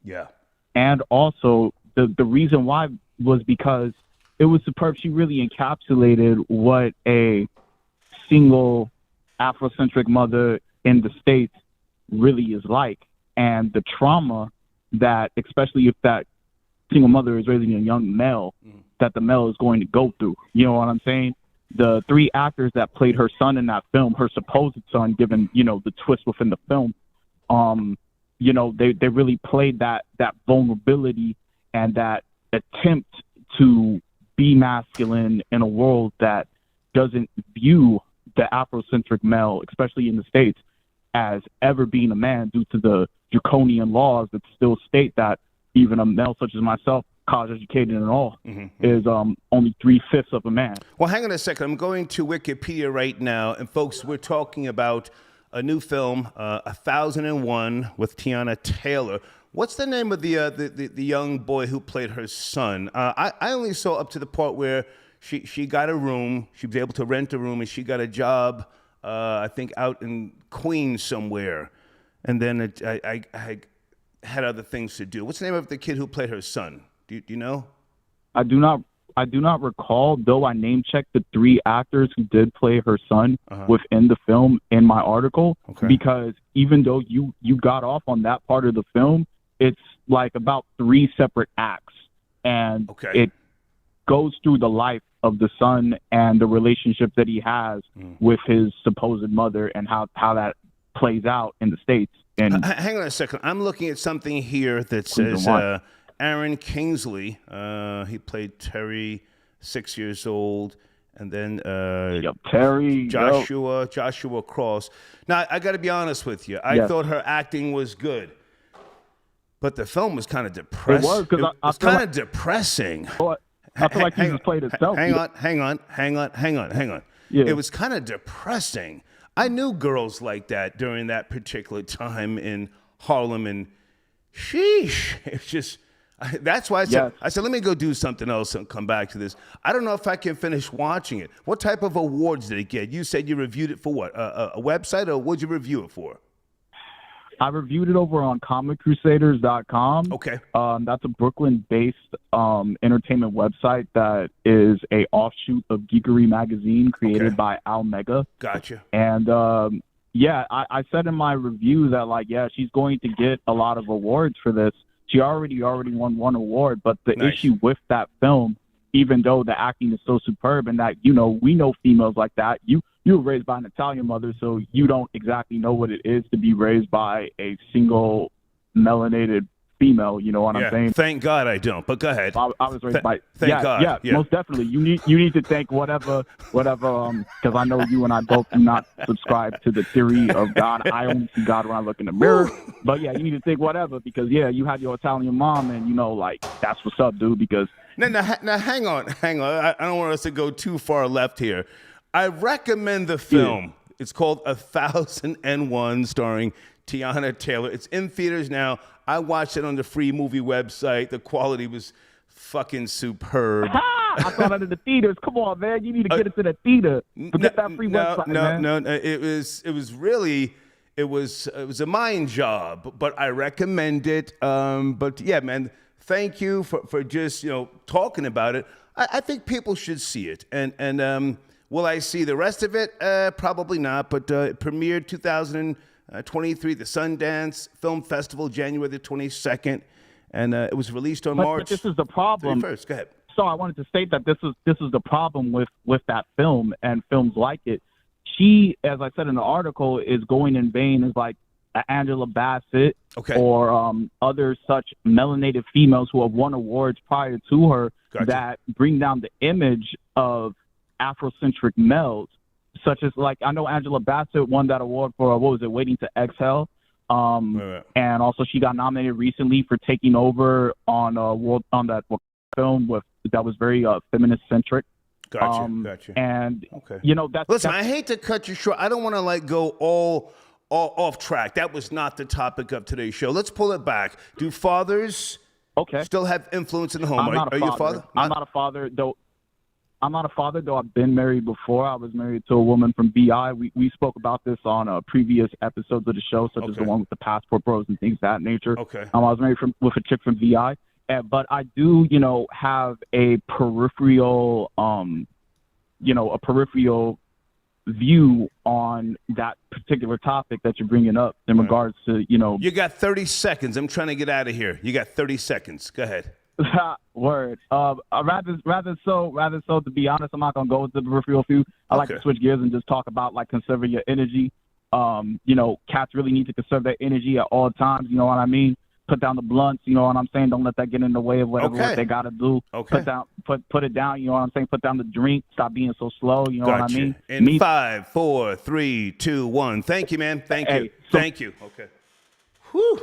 Yeah. And also, the reason why was because it was superb. She really encapsulated what a single Afrocentric mother in the States really is like, and the trauma that, especially if that single mother is raising a young male, that the male is going to go through. You know what I'm saying? The 3 actors that played her son in that film, her supposed son, given, the twist within the film, they really played that vulnerability and that attempt to be masculine in a world that doesn't view the Afrocentric male, especially in the States, as ever being a man due to the draconian laws that still state that even a male such as myself, college educated and all, is only 3/5 of a man. Well, hang on a second. I'm going to Wikipedia right now. And folks, we're talking about a new film, 1001 with Tiana Taylor. What's the name of the young boy who played her son? I only saw up to the part where she got a room. She was able to rent a room, and she got a job, I think, out in Queens somewhere. And then I had other things to do. What's the name of the kid who played her son? Do you know? I do not recall, though I name checked the 3 actors who did play her son within the film in my article, because even though you got off on that part of the film, it's like about 3 separate acts, and it goes through the life of the son and the relationship that he has with his supposed mother and how that plays out in the States. And hang on a second. I'm looking at something here that says Aaron Kingsley. He played Terry, 6 years old. And then Terry, Joshua Cross. Now, I got to be honest with you. I thought her acting was good. But the film was kind of depressing. It was, because it was kind of depressing. I feel like he just played itself. Hang on. Yeah. It was kind of depressing. I knew girls like that during that particular time in Harlem, and sheesh, it's just, that's why I said, let me go do something else and come back to this. I don't know if I can finish watching it. What type of awards did it get? You said you reviewed it for what? A website, or what'd you review it for? I reviewed it over on comiccrusaders.com. Okay. That's a Brooklyn-based entertainment website that is a offshoot of Geekery magazine created by Al Mega. Gotcha. And I said in my review that she's going to get a lot of awards for this. She already won 1 award, but the issue with that film, even though the acting is so superb and that, we know females like that, you were raised by an Italian mother, so you don't exactly know what it is to be raised by a single melanated female. You know what I'm saying? Thank God I don't. But go ahead. I was raised by. Thank God. Yeah, most definitely. You need to thank whatever. Because I know you and I both do not subscribe to the theory of God. I only see God when I look in the mirror. But you need to think whatever, because you had your Italian mom, and that's what's up, dude. Because now hang on. I don't want us to go too far left here. I recommend the film. Yeah. It's called 1001, starring Tiana Taylor. It's in theaters now. I watched it on the free movie website. The quality was fucking superb. I saw that in the theaters. Come on, man. You need to get it to the theater. Forget that free website, man. No. It was a mind job, but I recommend it. But yeah, man, thank you for just talking about it. I think people should see it, and will I see the rest of it? Probably not, but it premiered 2000. 23, the Sundance Film Festival, January the 22nd. And it was released on March. But this is the problem. 31st. Go ahead. So I wanted to state that this is the problem with that film and films like it. She, as I said in the article, is going in vain as like Angela Bassett or other such melanated females who have won awards prior to her that bring down the image of Afrocentric males, such as like I know Angela Bassett won that award for what was it, Waiting to Exhale, and also she got nominated recently for Taking Over on that film that was very feminist centric. Gotcha. And listen, I hate to cut you short. I don't want to like go all off track. That was not the topic of today's show. Let's pull it back. Do fathers still have influence in the home? Are you a father? I'm not a father, though. I'm not a father, though I've been married before. I was married to a woman from VI. We spoke about this on previous episodes of the show, such as the one with the passport bros and things of that nature. I was married with a chick from VI. But I do, have a peripheral, view on that particular topic that you're bringing up in regards to, You got 30 seconds. I'm trying to get out of here. You got 30 seconds. Go ahead. Word. Rather so, to be honest, I'm not going to go with the peripheral view. I like to switch gears and just talk about, like, conserving your energy. Cats really need to conserve their energy at all times. You know what I mean? Put down the blunts, you know what I'm saying? Don't let that get in the way of what they got to do. Put it down, you know what I'm saying? Put down the drink. Stop being so slow, you know what I mean? In 5, 4, 3, 2, 1. Thank you, man. Thank you. Thank you. Okay. Whew.